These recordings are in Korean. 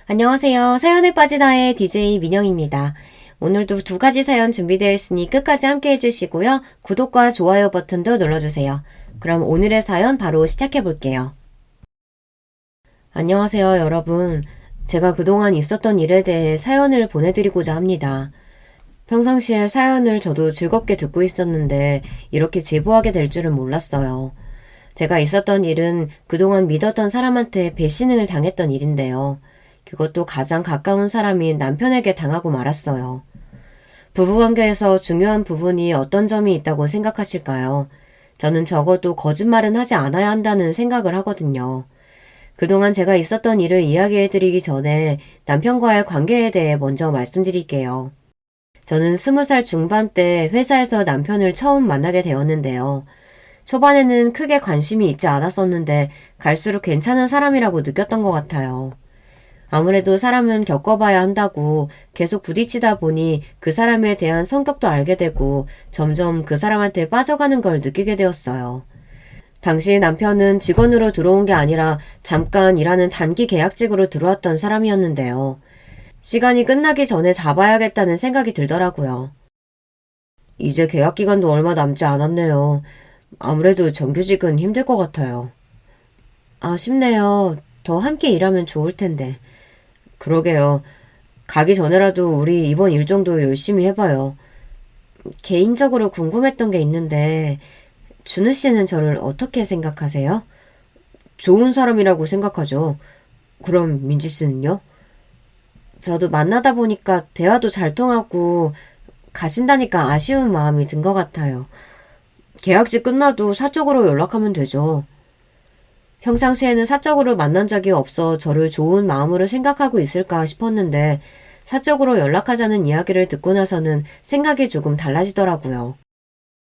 안녕하세요. 사연에 빠진 아의 DJ 민영입니다. 오늘도 두 가지 사연 준비되어 있으니 끝까지 함께 해주시고요. 구독과 좋아요 버튼도 눌러주세요. 그럼 오늘의 사연 바로 시작해 볼게요. 안녕하세요, 여러분. 제가 그동안 있었던 일에 대해 사연을 보내드리고자 합니다. 평상시에 사연을 저도 즐겁게 듣고 있었는데 이렇게 제보하게 될 줄은 몰랐어요. 제가 있었던 일은 그동안 믿었던 사람한테 배신을 당했던 일인데요. 그것도 가장 가까운 사람인 남편에게 당하고 말았어요. 부부관계에서 중요한 부분이 어떤 점이 있다고 생각하실까요? 저는 적어도 거짓말은 하지 않아야 한다는 생각을 하거든요. 그동안 제가 있었던 일을 이야기해드리기 전에 남편과의 관계에 대해 먼저 말씀드릴게요. 저는 20살 중반 때 회사에서 남편을 처음 만나게 되었는데요. 초반에는 크게 관심이 있지 않았었는데 갈수록 괜찮은 사람이라고 느꼈던 것 같아요. 아무래도 사람은 겪어봐야 한다고 계속 부딪히다 보니 그 사람에 대한 성격도 알게 되고 점점 그 사람한테 빠져가는 걸 느끼게 되었어요. 당시 남편은 직원으로 들어온 게 아니라 잠깐 일하는 단기 계약직으로 들어왔던 사람이었는데요. 시간이 끝나기 전에 잡아야겠다는 생각이 들더라고요. 이제 계약 기간도 얼마 남지 않았네요. 아무래도 정규직은 힘들 것 같아요. 아쉽네요. 더 함께 일하면 좋을 텐데. 그러게요. 가기 전에라도 우리 이번 일 정도 열심히 해봐요. 개인적으로 궁금했던 게 있는데, 준우 씨는 저를 어떻게 생각하세요? 좋은 사람이라고 생각하죠. 그럼 민지 씨는요? 저도 만나다 보니까 대화도 잘 통하고 가신다니까 아쉬운 마음이 든 것 같아요. 계약직 끝나도 사적으로 연락하면 되죠. 평상시에는 사적으로 만난 적이 없어 저를 좋은 마음으로 생각하고 있을까 싶었는데 사적으로 연락하자는 이야기를 듣고 나서는 생각이 조금 달라지더라고요.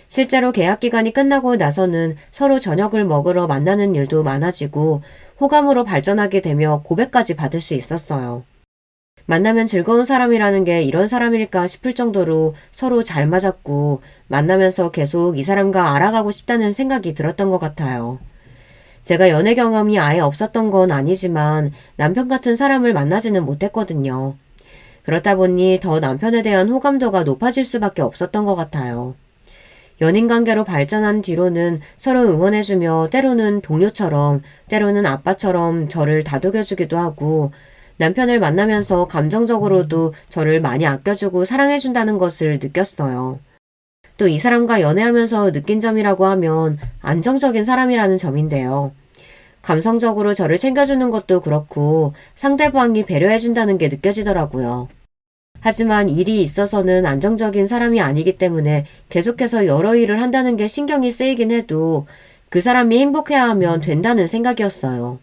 실제로 계약 기간이 끝나고 나서는 서로 저녁을 먹으러 만나는 일도 많아지고 호감으로 발전하게 되며 고백까지 받을 수 있었어요. 만나면 즐거운 사람이라는 게 이런 사람일까 싶을 정도로 서로 잘 맞았고 만나면서 계속 이 사람과 알아가고 싶다는 생각이 들었던 것 같아요. 제가 연애 경험이 아예 없었던 건 아니지만 남편 같은 사람을 만나지는 못했거든요. 그렇다 보니 더 남편에 대한 호감도가 높아질 수밖에 없었던 것 같아요. 연인 관계로 발전한 뒤로는 서로 응원해주며 때로는 동료처럼 때로는 아빠처럼 저를 다독여주기도 하고 남편을 만나면서 감정적으로도 저를 많이 아껴주고 사랑해준다는 것을 느꼈어요. 또 이 사람과 연애하면서 느낀 점이라고 하면 안정적인 사람이라는 점인데요. 감성적으로 저를 챙겨주는 것도 그렇고 상대방이 배려해준다는 게 느껴지더라고요. 하지만 일이 있어서는 안정적인 사람이 아니기 때문에 계속해서 여러 일을 한다는 게 신경이 쓰이긴 해도 그 사람이 행복해야 하면 된다는 생각이었어요.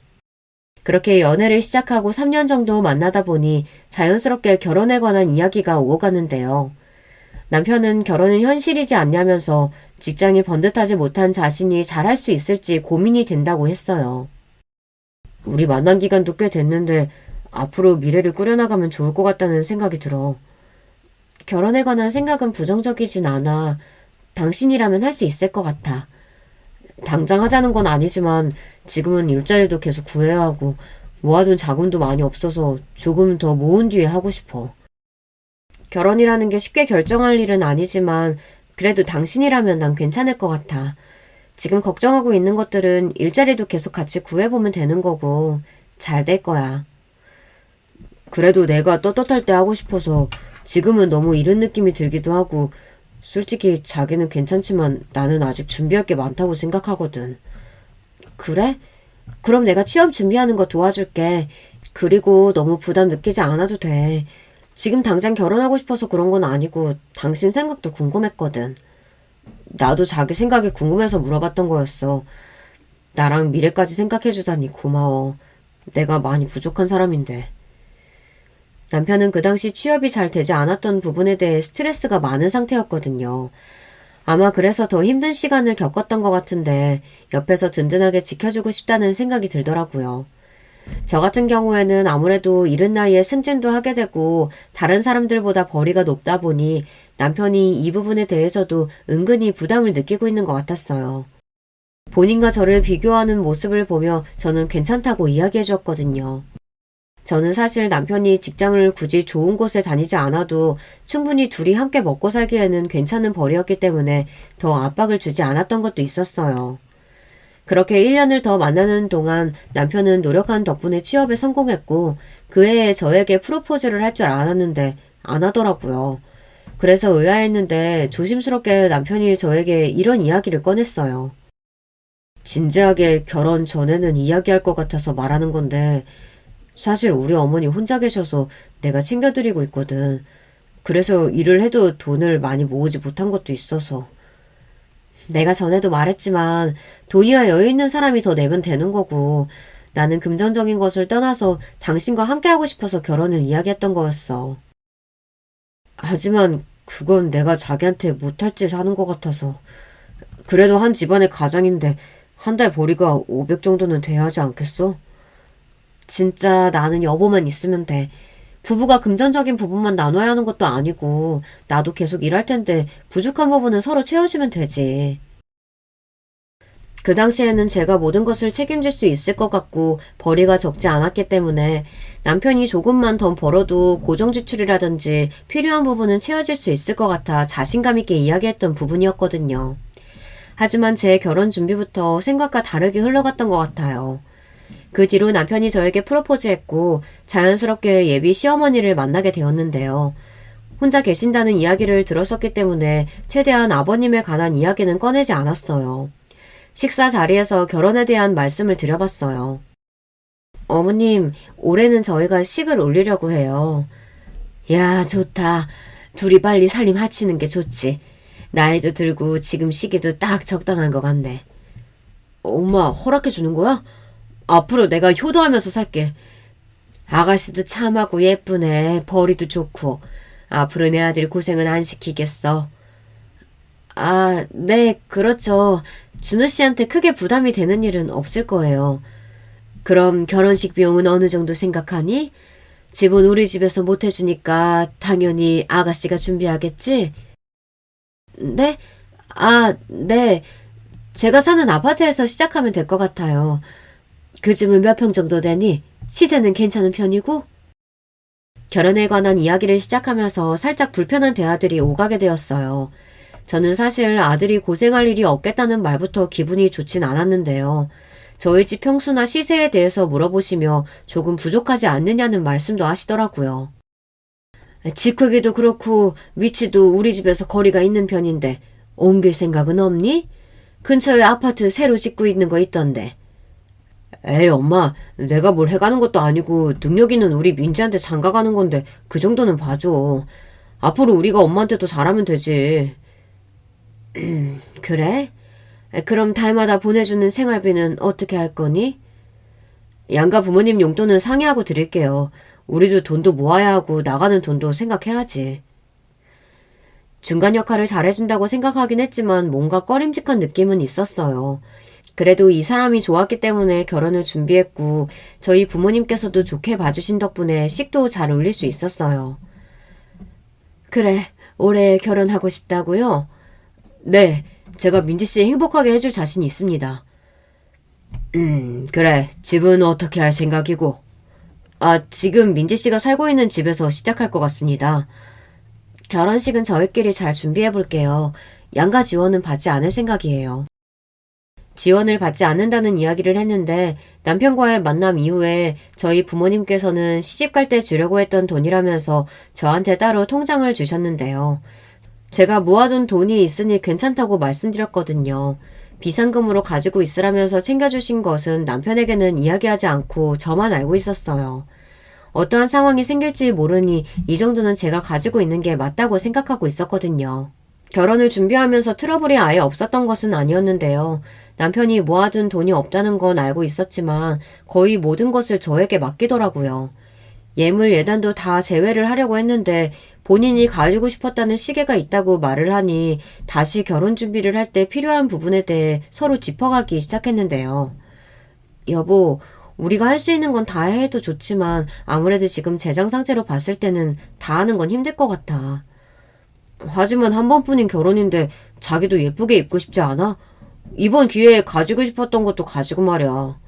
그렇게 연애를 시작하고 3년 정도 만나다 보니 자연스럽게 결혼에 관한 이야기가 오고 가는데요. 남편은 결혼은 현실이지 않냐면서 직장이 번듯하지 못한 자신이 잘할 수 있을지 고민이 된다고 했어요. 우리 만난 기간도 꽤 됐는데 앞으로 미래를 꾸려나가면 좋을 것 같다는 생각이 들어. 결혼에 관한 생각은 부정적이진 않아. 당신이라면 할 수 있을 것 같아. 당장 하자는 건 아니지만 지금은 일자리도 계속 구해야 하고 모아둔 자금도 많이 없어서 조금 더 모은 뒤에 하고 싶어. 결혼이라는 게 쉽게 결정할 일은 아니지만 그래도 당신이라면 난 괜찮을 것 같아. 지금 걱정하고 있는 것들은 일자리도 계속 같이 구해보면 되는 거고 잘 될 거야. 그래도 내가 떳떳할 때 하고 싶어서 지금은 너무 이른 느낌이 들기도 하고 솔직히 자기는 괜찮지만 나는 아직 준비할 게 많다고 생각하거든. 그래? 그럼 내가 취업 준비하는 거 도와줄게. 그리고 너무 부담 느끼지 않아도 돼. 지금 당장 결혼하고 싶어서 그런 건 아니고 당신 생각도 궁금했거든. 나도 자기 생각이 궁금해서 물어봤던 거였어. 나랑 미래까지 생각해주다니 고마워. 내가 많이 부족한 사람인데. 남편은 그 당시 취업이 잘 되지 않았던 부분에 대해 스트레스가 많은 상태였거든요. 아마 그래서 더 힘든 시간을 겪었던 것 같은데 옆에서 든든하게 지켜주고 싶다는 생각이 들더라고요. 저 같은 경우에는 아무래도 이른 나이에 승진도 하게 되고 다른 사람들보다 벌이가 높다 보니 남편이 이 부분에 대해서도 은근히 부담을 느끼고 있는 것 같았어요. 본인과 저를 비교하는 모습을 보며 저는 괜찮다고 이야기해 주었거든요. 저는 사실 남편이 직장을 굳이 좋은 곳에 다니지 않아도 충분히 둘이 함께 먹고 살기에는 괜찮은 벌이었기 때문에 더 압박을 주지 않았던 것도 있었어요. 그렇게 1년을 더 만나는 동안 남편은 노력한 덕분에 취업에 성공했고 그 해에 저에게 프로포즈를 할 줄 알았는데 안 하더라고요. 그래서 의아했는데 조심스럽게 남편이 저에게 이런 이야기를 꺼냈어요. 진지하게 결혼 전에는 이야기할 것 같아서 말하는 건데 사실 우리 어머니 혼자 계셔서 내가 챙겨드리고 있거든. 그래서 일을 해도 돈을 많이 모으지 못한 것도 있어서. 내가 전에도 말했지만 돈이야 여유 있는 사람이 더 내면 되는 거고 나는 금전적인 것을 떠나서 당신과 함께하고 싶어서 결혼을 이야기했던 거였어. 하지만 그건 내가 자기한테 못할 짓 하는 것 같아서. 그래도 한 집안의 가장인데 한 달 벌이가 500 정도는 돼야 하지 않겠어? 진짜 나는 여보만 있으면 돼. 부부가 금전적인 부분만 나눠야 하는 것도 아니고 나도 계속 일할 텐데 부족한 부분은 서로 채워주면 되지. 그 당시에는 제가 모든 것을 책임질 수 있을 것 같고 벌이가 적지 않았기 때문에 남편이 조금만 더 벌어도 고정지출이라든지 필요한 부분은 채워질 수 있을 것 같아 자신감 있게 이야기했던 부분이었거든요. 하지만 제 결혼 준비부터 생각과 다르게 흘러갔던 것 같아요. 그 뒤로 남편이 저에게 프로포즈했고 자연스럽게 예비 시어머니를 만나게 되었는데요. 혼자 계신다는 이야기를 들었었기 때문에 최대한 아버님에 관한 이야기는 꺼내지 않았어요. 식사 자리에서 결혼에 대한 말씀을 드려봤어요. 어머님, 올해는 저희가 식을 올리려고 해요. 야, 좋다. 둘이 빨리 살림 하치는 게 좋지. 나이도 들고 지금 시기도 딱 적당한 것 같네. 엄마, 허락해 주는 거야? 앞으로 내가 효도하면서 살게. 아가씨도 참하고 예쁘네. 벌이도 좋고. 앞으로 내 아들 고생은 안 시키겠어. 아, 네, 그렇죠. 준호 씨한테 크게 부담이 되는 일은 없을 거예요. 그럼 결혼식 비용은 어느 정도 생각하니? 집은 우리 집에서 못 해주니까 당연히 아가씨가 준비하겠지? 네? 아, 네. 제가 사는 아파트에서 시작하면 될 것 같아요. 그 집은 몇 평 정도 되니? 시세는 괜찮은 편이고? 결혼에 관한 이야기를 시작하면서 살짝 불편한 대화들이 오가게 되었어요. 저는 사실 아들이 고생할 일이 없겠다는 말부터 기분이 좋진 않았는데요. 저희 집 평수나 시세에 대해서 물어보시며 조금 부족하지 않느냐는 말씀도 하시더라고요. 집 크기도 그렇고 위치도 우리 집에서 거리가 있는 편인데 옮길 생각은 없니? 근처에 아파트 새로 짓고 있는 거 있던데. 에이 엄마, 내가 뭘 해가는 것도 아니고 능력 있는 우리 민지한테 장가가는 건데 그 정도는 봐줘. 앞으로 우리가 엄마한테도 잘하면 되지. 그래? 그럼 달마다 보내주는 생활비는 어떻게 할 거니? 양가 부모님 용돈은 상의하고 드릴게요. 우리도 돈도 모아야 하고 나가는 돈도 생각해야지. 중간 역할을 잘해준다고 생각하긴 했지만 뭔가 꺼림직한 느낌은 있었어요. 그래도 이 사람이 좋았기 때문에 결혼을 준비했고 저희 부모님께서도 좋게 봐주신 덕분에 식도 잘 올릴 수 있었어요. 그래, 올해 결혼하고 싶다고요? 네, 제가 민지씨 행복하게 해줄 자신이 있습니다. 그래, 집은 어떻게 할 생각이고? 아, 지금 민지씨가 살고 있는 집에서 시작할 것 같습니다. 결혼식은 저희끼리 잘 준비해볼게요. 양가 지원은 받지 않을 생각이에요. 지원을 받지 않는다는 이야기를 했는데 남편과의 만남 이후에 저희 부모님께서는 시집갈 때 주려고 했던 돈이라면서 저한테 따로 통장을 주셨는데요. 제가 모아둔 돈이 있으니 괜찮다고 말씀드렸거든요. 비상금으로 가지고 있으라면서 챙겨주신 것은 남편에게는 이야기하지 않고 저만 알고 있었어요. 어떠한 상황이 생길지 모르니 이 정도는 제가 가지고 있는 게 맞다고 생각하고 있었거든요. 결혼을 준비하면서 트러블이 아예 없었던 것은 아니었는데요. 남편이 모아둔 돈이 없다는 건 알고 있었지만 거의 모든 것을 저에게 맡기더라고요. 예물 예단도 다 제외를 하려고 했는데 본인이 가지고 싶었다는 시계가 있다고 말을 하니 다시 결혼 준비를 할 때 필요한 부분에 대해 서로 짚어가기 시작했는데요. 여보, 우리가 할 수 있는 건 다 해도 좋지만 아무래도 지금 재정 상태로 봤을 때는 다 하는 건 힘들 것 같아. 하지만 한 번뿐인 결혼인데 자기도 예쁘게 입고 싶지 않아? 이번 기회에 가지고 싶었던 것도 가지고 말이야.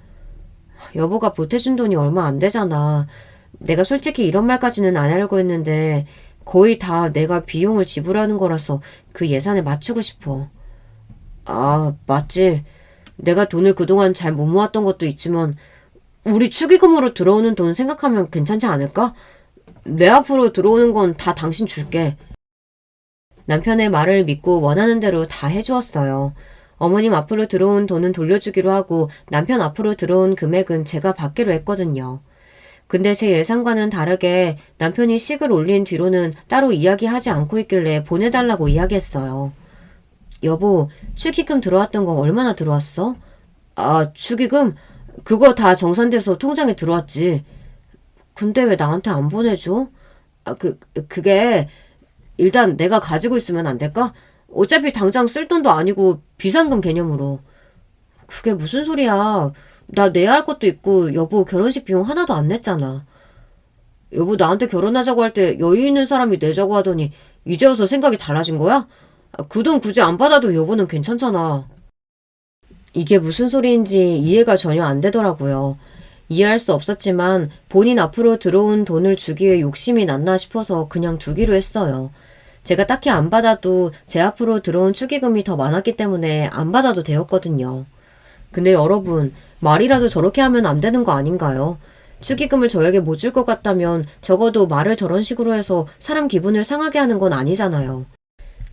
여보가 보태준 돈이 얼마 안 되잖아. 내가 솔직히 이런 말까지는 안 하려고 했는데 거의 다 내가 비용을 지불하는 거라서 그 예산에 맞추고 싶어. 아, 맞지. 내가 돈을 그동안 잘 못 모았던 것도 있지만 우리 축의금으로 들어오는 돈 생각하면 괜찮지 않을까? 내 앞으로 들어오는 건 다 당신 줄게. 남편의 말을 믿고 원하는 대로 다 해주었어요. 어머님 앞으로 들어온 돈은 돌려주기로 하고 남편 앞으로 들어온 금액은 제가 받기로 했거든요. 근데 제 예상과는 다르게 남편이 식을 올린 뒤로는 따로 이야기하지 않고 있길래 보내달라고 이야기했어요. 여보, 축의금 들어왔던 거 얼마나 들어왔어? 아, 축의금? 그거 다 정산돼서 통장에 들어왔지. 근데 왜 나한테 안 보내줘? 아, 그게 일단 내가 가지고 있으면 안 될까? 어차피 당장 쓸 돈도 아니고 비상금 개념으로. 그게 무슨 소리야. 나 내야 할 것도 있고 여보 결혼식 비용 하나도 안 냈잖아. 여보 나한테 결혼하자고 할 때 여유 있는 사람이 내자고 하더니 이제 와서 생각이 달라진 거야? 그 돈 굳이 안 받아도 여보는 괜찮잖아. 이게 무슨 소리인지 이해가 전혀 안 되더라고요. 이해할 수 없었지만 본인 앞으로 들어온 돈을 주기에 욕심이 났나 싶어서 그냥 두기로 했어요. 제가 딱히 안 받아도 제 앞으로 들어온 축의금이 더 많았기 때문에 안 받아도 되었거든요. 근데 여러분, 말이라도 저렇게 하면 안 되는 거 아닌가요? 축의금을 저에게 못 줄 것 같다면 적어도 말을 저런 식으로 해서 사람 기분을 상하게 하는 건 아니잖아요.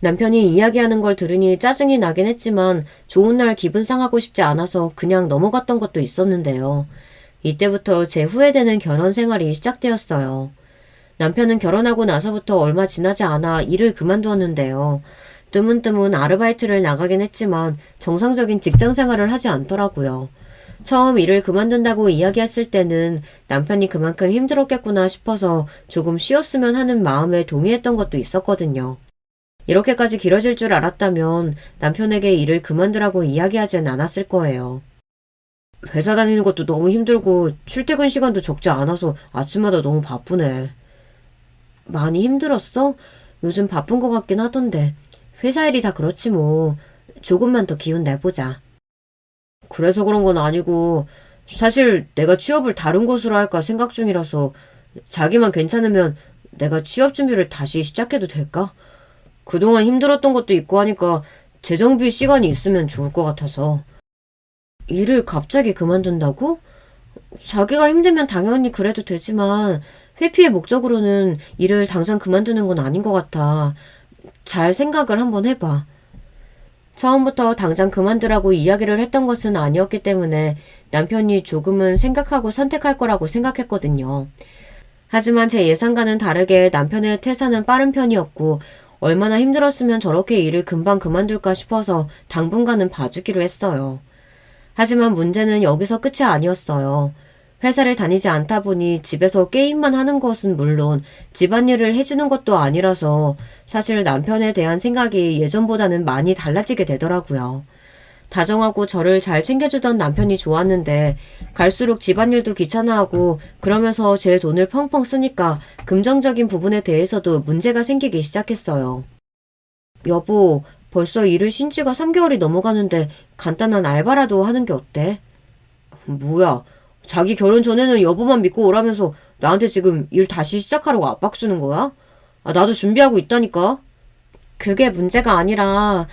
남편이 이야기하는 걸 들으니 짜증이 나긴 했지만 좋은 날 기분 상하고 싶지 않아서 그냥 넘어갔던 것도 있었는데요. 이때부터 제 후회되는 결혼 생활이 시작되었어요. 남편은 결혼하고 나서부터 얼마 지나지 않아 일을 그만두었는데요. 뜨문뜨문 아르바이트를 나가긴 했지만 정상적인 직장 생활을 하지 않더라고요. 처음 일을 그만둔다고 이야기했을 때는 남편이 그만큼 힘들었겠구나 싶어서 조금 쉬었으면 하는 마음에 동의했던 것도 있었거든요. 이렇게까지 길어질 줄 알았다면 남편에게 일을 그만두라고 이야기하진 않았을 거예요. 회사 다니는 것도 너무 힘들고 출퇴근 시간도 적지 않아서 아침마다 너무 바쁘네. 많이 힘들었어? 요즘 바쁜 것 같긴 하던데. 회사 일이 다 그렇지 뭐. 조금만 더 기운 내보자. 그래서 그런 건 아니고 사실 내가 취업을 다른 곳으로 할까 생각 중이라서 자기만 괜찮으면 내가 취업 준비를 다시 시작해도 될까? 그동안 힘들었던 것도 있고 하니까 재정비 시간이 있으면 좋을 것 같아서. 일을 갑자기 그만둔다고? 자기가 힘들면 당연히 그래도 되지만 회피의 목적으로는 일을 당장 그만두는 건 아닌 것 같아. 잘 생각을 한번 해봐. 처음부터 당장 그만두라고 이야기를 했던 것은 아니었기 때문에 남편이 조금은 생각하고 선택할 거라고 생각했거든요. 하지만 제 예상과는 다르게 남편의 퇴사는 빠른 편이었고 얼마나 힘들었으면 저렇게 일을 금방 그만둘까 싶어서 당분간은 봐주기로 했어요. 하지만 문제는 여기서 끝이 아니었어요. 회사를 다니지 않다 보니 집에서 게임만 하는 것은 물론 집안일을 해주는 것도 아니라서 사실 남편에 대한 생각이 예전보다는 많이 달라지게 되더라고요. 다정하고 저를 잘 챙겨주던 남편이 좋았는데 갈수록 집안일도 귀찮아하고 그러면서 제 돈을 펑펑 쓰니까 금전적인 부분에 대해서도 문제가 생기기 시작했어요. 여보, 벌써 일을 쉰 지가 3개월이 넘어가는데 간단한 알바라도 하는 게 어때? 뭐야, 자기 결혼 전에는 여보만 믿고 오라면서 나한테 지금 일 다시 시작하라고 압박 주는 거야? 아, 나도 준비하고 있다니까. 그게 문제가 아니라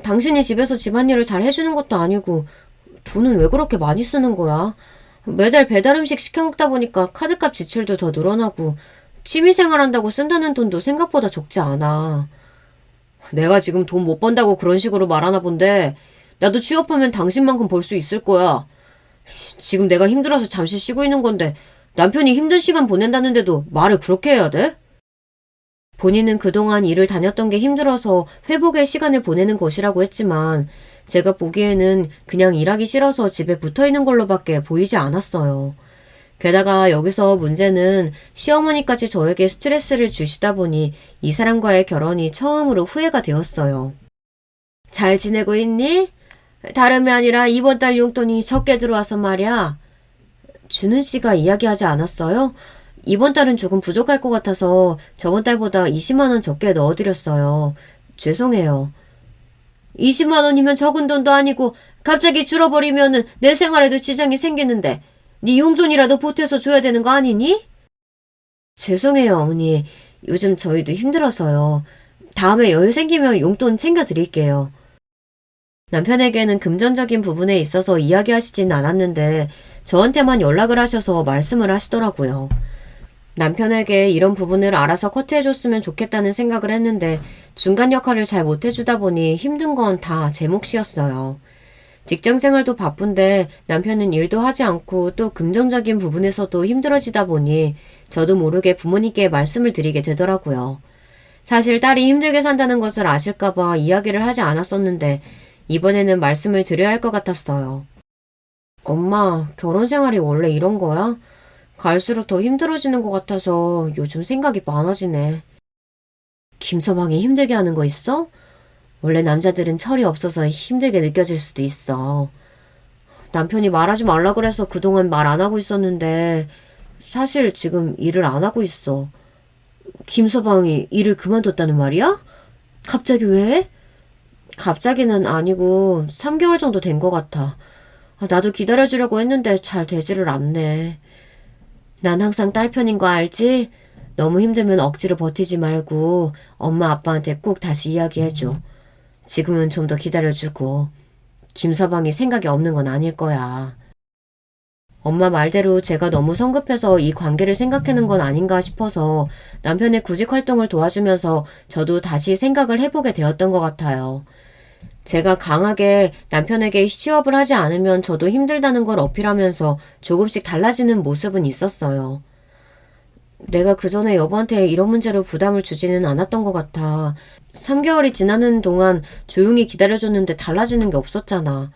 당신이 집에서 집안일을 잘 해주는 것도 아니고 돈은 왜 그렇게 많이 쓰는 거야? 매달 배달 음식 시켜 먹다 보니까 카드값 지출도 더 늘어나고 취미생활 한다고 쓴다는 돈도 생각보다 적지 않아. 내가 지금 돈 못 번다고 그런 식으로 말하나 본데 나도 취업하면 당신만큼 벌 수 있을 거야. 지금 내가 힘들어서 잠시 쉬고 있는 건데 남편이 힘든 시간 보낸다는데도 말을 그렇게 해야 돼? 본인은 그동안 일을 다녔던 게 힘들어서 회복의 시간을 보내는 것이라고 했지만 제가 보기에는 그냥 일하기 싫어서 집에 붙어있는 걸로밖에 보이지 않았어요. 게다가 여기서 문제는 시어머니까지 저에게 스트레스를 주시다 보니 이 사람과의 결혼이 처음으로 후회가 되었어요. 잘 지내고 있니? 다름이 아니라 이번 달 용돈이 적게 들어와서 말이야. 준은 씨가 이야기하지 않았어요? 이번 달은 조금 부족할 것 같아서 저번 달보다 20만 원 적게 넣어드렸어요. 죄송해요. 20만 원이면 적은 돈도 아니고 갑자기 줄어버리면은 내 생활에도 지장이 생기는데 네 용돈이라도 보태서 줘야 되는 거 아니니? 죄송해요, 어머니. 요즘 저희도 힘들어서요. 다음에 여유 생기면 용돈 챙겨드릴게요. 남편에게는 금전적인 부분에 있어서 이야기하시진 않았는데 저한테만 연락을 하셔서 말씀을 하시더라고요. 남편에게 이런 부분을 알아서 커트해줬으면 좋겠다는 생각을 했는데 중간 역할을 잘 못해주다 보니 힘든 건 다 제 몫이었어요. 직장 생활도 바쁜데 남편은 일도 하지 않고 또 금전적인 부분에서도 힘들어지다 보니 저도 모르게 부모님께 말씀을 드리게 되더라고요. 사실 딸이 힘들게 산다는 것을 아실까봐 이야기를 하지 않았었는데 이번에는 말씀을 드려야 할 것 같았어요. 엄마, 결혼 생활이 원래 이런 거야? 갈수록 더 힘들어지는 것 같아서 요즘 생각이 많아지네. 김서방이 힘들게 하는 거 있어? 원래 남자들은 철이 없어서 힘들게 느껴질 수도 있어. 남편이 말하지 말라 그래서 그동안 말 안 하고 있었는데 사실 지금 일을 안 하고 있어. 김서방이 일을 그만뒀다는 말이야? 갑자기 왜? 갑자기는 아니고 3개월 정도 된 것 같아. 나도 기다려주려고 했는데 잘 되지를 않네. 난 항상 딸 편인 거 알지? 너무 힘들면 억지로 버티지 말고 엄마 아빠한테 꼭 다시 이야기해줘. 지금은 좀 더 기다려주고 김서방이 생각이 없는 건 아닐 거야. 엄마 말대로 제가 너무 성급해서 이 관계를 생각하는 건 아닌가 싶어서 남편의 구직 활동을 도와주면서 저도 다시 생각을 해보게 되었던 것 같아요. 제가 강하게 남편에게 취업을 하지 않으면 저도 힘들다는 걸 어필하면서 조금씩 달라지는 모습은 있었어요. 내가 그 전에 여보한테 이런 문제로 부담을 주지는 않았던 것 같아. 3개월이 지나는 동안 조용히 기다려줬는데 달라지는 게 없었잖아.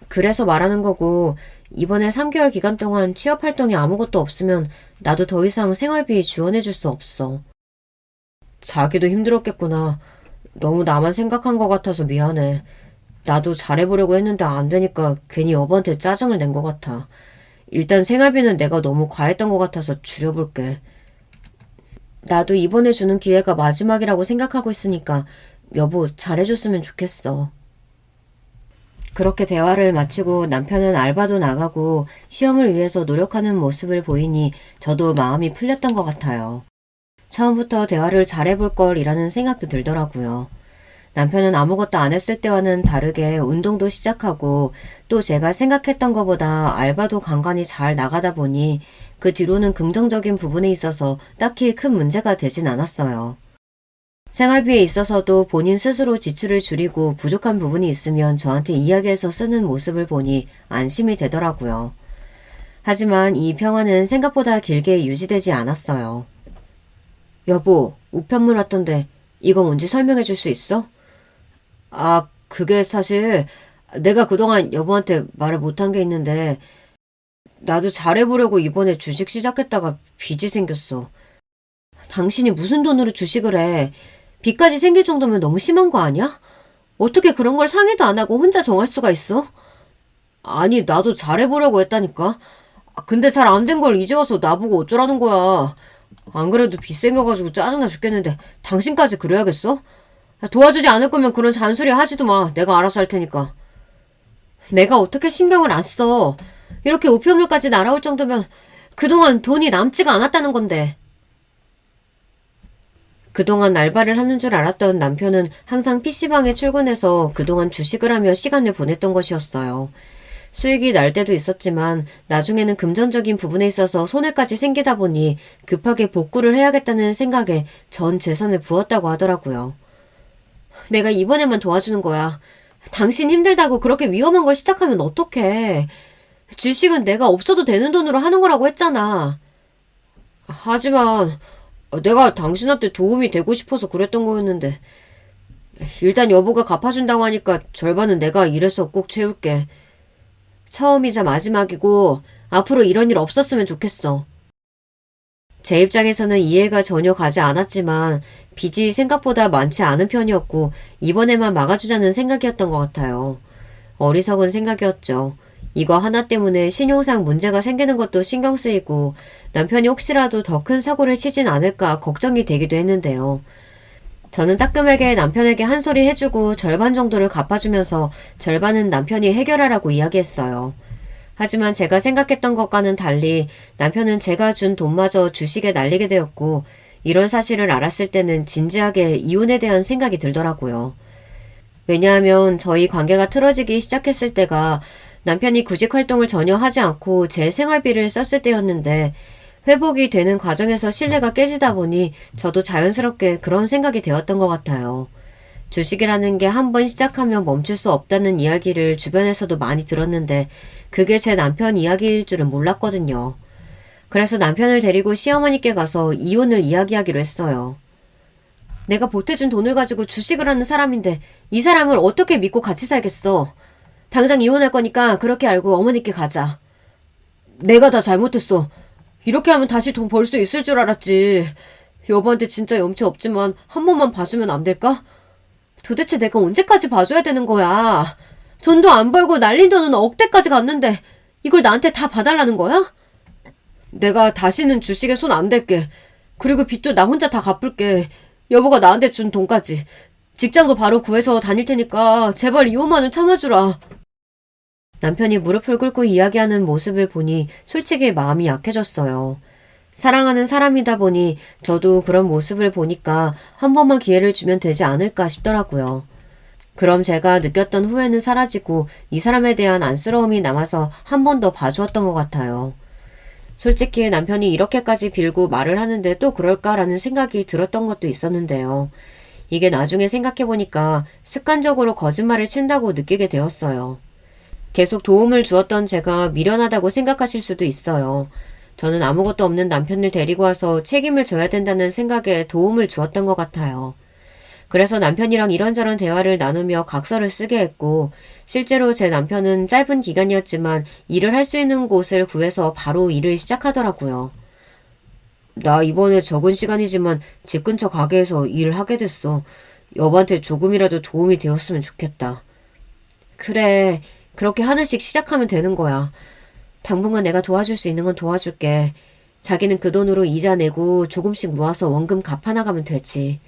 그래서 말하는 거고 이번에 3개월 기간 동안 취업 활동이 아무것도 없으면 나도 더 이상 생활비 지원해줄 수 없어. 자기도 힘들었겠구나. 너무 나만 생각한 것 같아서 미안해. 나도 잘해보려고 했는데 안 되니까 괜히 여보한테 짜증을 낸 것 같아. 일단 생활비는 내가 너무 과했던 것 같아서 줄여볼게. 나도 이번에 주는 기회가 마지막이라고 생각하고 있으니까 여보 잘해줬으면 좋겠어. 그렇게 대화를 마치고 남편은 알바도 나가고 시험을 위해서 노력하는 모습을 보이니 저도 마음이 풀렸던 것 같아요. 처음부터 대화를 잘해볼 걸이라는 생각도 들더라고요. 남편은 아무것도 안 했을 때와는 다르게 운동도 시작하고 또 제가 생각했던 것보다 알바도 간간히 잘 나가다 보니 그 뒤로는 긍정적인 부분에 있어서 딱히 큰 문제가 되진 않았어요. 생활비에 있어서도 본인 스스로 지출을 줄이고 부족한 부분이 있으면 저한테 이야기해서 쓰는 모습을 보니 안심이 되더라고요. 하지만 이 평화는 생각보다 길게 유지되지 않았어요. 여보, 우편물 왔던데 이거 뭔지 설명해 줄 수 있어? 그게 사실 내가 그동안 여보한테 말을 못한 게 있는데 나도 잘해보려고 이번에 주식 시작했다가 빚이 생겼어. 당신이 무슨 돈으로 주식을 해? 빚까지 생길 정도면 너무 심한 거 아니야? 어떻게 그런 걸 상의도 안 하고 혼자 정할 수가 있어? 아니, 나도 잘해보려고 했다니까. 근데 잘 안 된 걸 이제 와서 나보고 어쩌라는 거야. 안 그래도 빚 생겨가지고 짜증나 죽겠는데 당신까지 그래야겠어? 도와주지 않을 거면 그런 잔소리 하지도 마. 내가 알아서 할 테니까. 내가 어떻게 신경을 안 써. 이렇게 우편물까지 날아올 정도면 그동안 돈이 남지가 않았다는 건데. 그동안 알바를 하는 줄 알았던 남편은 항상 PC방에 출근해서 그동안 주식을 하며 시간을 보냈던 것이었어요. 수익이 날 때도 있었지만 나중에는 금전적인 부분에 있어서 손해까지 생기다 보니 급하게 복구를 해야겠다는 생각에 전 재산을 부었다고 하더라고요. 내가 이번에만 도와주는 거야. 당신 힘들다고 그렇게 위험한 걸 시작하면 어떡해. 주식은 내가 없어도 되는 돈으로 하는 거라고 했잖아. 하지만 내가 당신한테 도움이 되고 싶어서 그랬던 거였는데 일단 여보가 갚아준다고 하니까 절반은 내가 일해서 꼭 채울게. 처음이자 마지막이고 앞으로 이런 일 없었으면 좋겠어. 제 입장에서는 이해가 전혀 가지 않았지만 빚이 생각보다 많지 않은 편이었고 이번에만 막아주자는 생각이었던 것 같아요. 어리석은 생각이었죠. 이거 하나 때문에 신용상 문제가 생기는 것도 신경 쓰이고 남편이 혹시라도 더 큰 사고를 치진 않을까 걱정이 되기도 했는데요. 저는 따끔하게 남편에게 한 소리 해주고 절반 정도를 갚아주면서 절반은 남편이 해결하라고 이야기했어요. 하지만 제가 생각했던 것과는 달리 남편은 제가 준 돈마저 주식에 날리게 되었고 이런 사실을 알았을 때는 진지하게 이혼에 대한 생각이 들더라고요. 왜냐하면 저희 관계가 틀어지기 시작했을 때가 남편이 구직 활동을 전혀 하지 않고 제 생활비를 썼을 때였는데 회복이 되는 과정에서 신뢰가 깨지다 보니 저도 자연스럽게 그런 생각이 되었던 것 같아요. 주식이라는 게 한 번 시작하면 멈출 수 없다는 이야기를 주변에서도 많이 들었는데 그게 제 남편 이야기일 줄은 몰랐거든요. 그래서 남편을 데리고 시어머니께 가서 이혼을 이야기하기로 했어요. 내가 보태준 돈을 가지고 주식을 하는 사람인데 이 사람을 어떻게 믿고 같이 살겠어. 당장 이혼할 거니까 그렇게 알고 어머니께 가자. 내가 다 잘못했어. 이렇게 하면 다시 돈 벌 수 있을 줄 알았지. 여보한테 진짜 염치 없지만 한 번만 봐주면 안 될까? 도대체 내가 언제까지 봐줘야 되는 거야? 돈도 안 벌고 날린 돈은 억대까지 갔는데 이걸 나한테 다 봐달라는 거야? 내가 다시는 주식에 손 안 댈게. 그리고 빚도 나 혼자 다 갚을게. 여보가 나한테 준 돈까지. 직장도 바로 구해서 다닐 테니까 제발 이혼만은 참아주라. 남편이 무릎을 꿇고 이야기하는 모습을 보니 솔직히 마음이 약해졌어요. 사랑하는 사람이다 보니 저도 그런 모습을 보니까 한 번만 기회를 주면 되지 않을까 싶더라고요. 그럼 제가 느꼈던 후회는 사라지고 이 사람에 대한 안쓰러움이 남아서 한 번 더 봐주었던 것 같아요. 솔직히 남편이 이렇게까지 빌고 말을 하는데 또 그럴까라는 생각이 들었던 것도 있었는데요. 이게 나중에 생각해보니까 습관적으로 거짓말을 친다고 느끼게 되었어요. 계속 도움을 주었던 제가 미련하다고 생각하실 수도 있어요. 저는 아무것도 없는 남편을 데리고 와서 책임을 져야 된다는 생각에 도움을 주었던 것 같아요. 그래서 남편이랑 이런저런 대화를 나누며 각서를 쓰게 했고 실제로 제 남편은 짧은 기간이었지만 일을 할 수 있는 곳을 구해서 바로 일을 시작하더라고요. 나 이번에 적은 시간이지만 집 근처 가게에서 일을 하게 됐어. 여보한테 조금이라도 도움이 되었으면 좋겠다. 그래, 그렇게 하나씩 시작하면 되는 거야. 당분간 내가 도와줄 수 있는 건 도와줄게. 자기는 그 돈으로 이자 내고 조금씩 모아서 원금 갚아나가면 되지.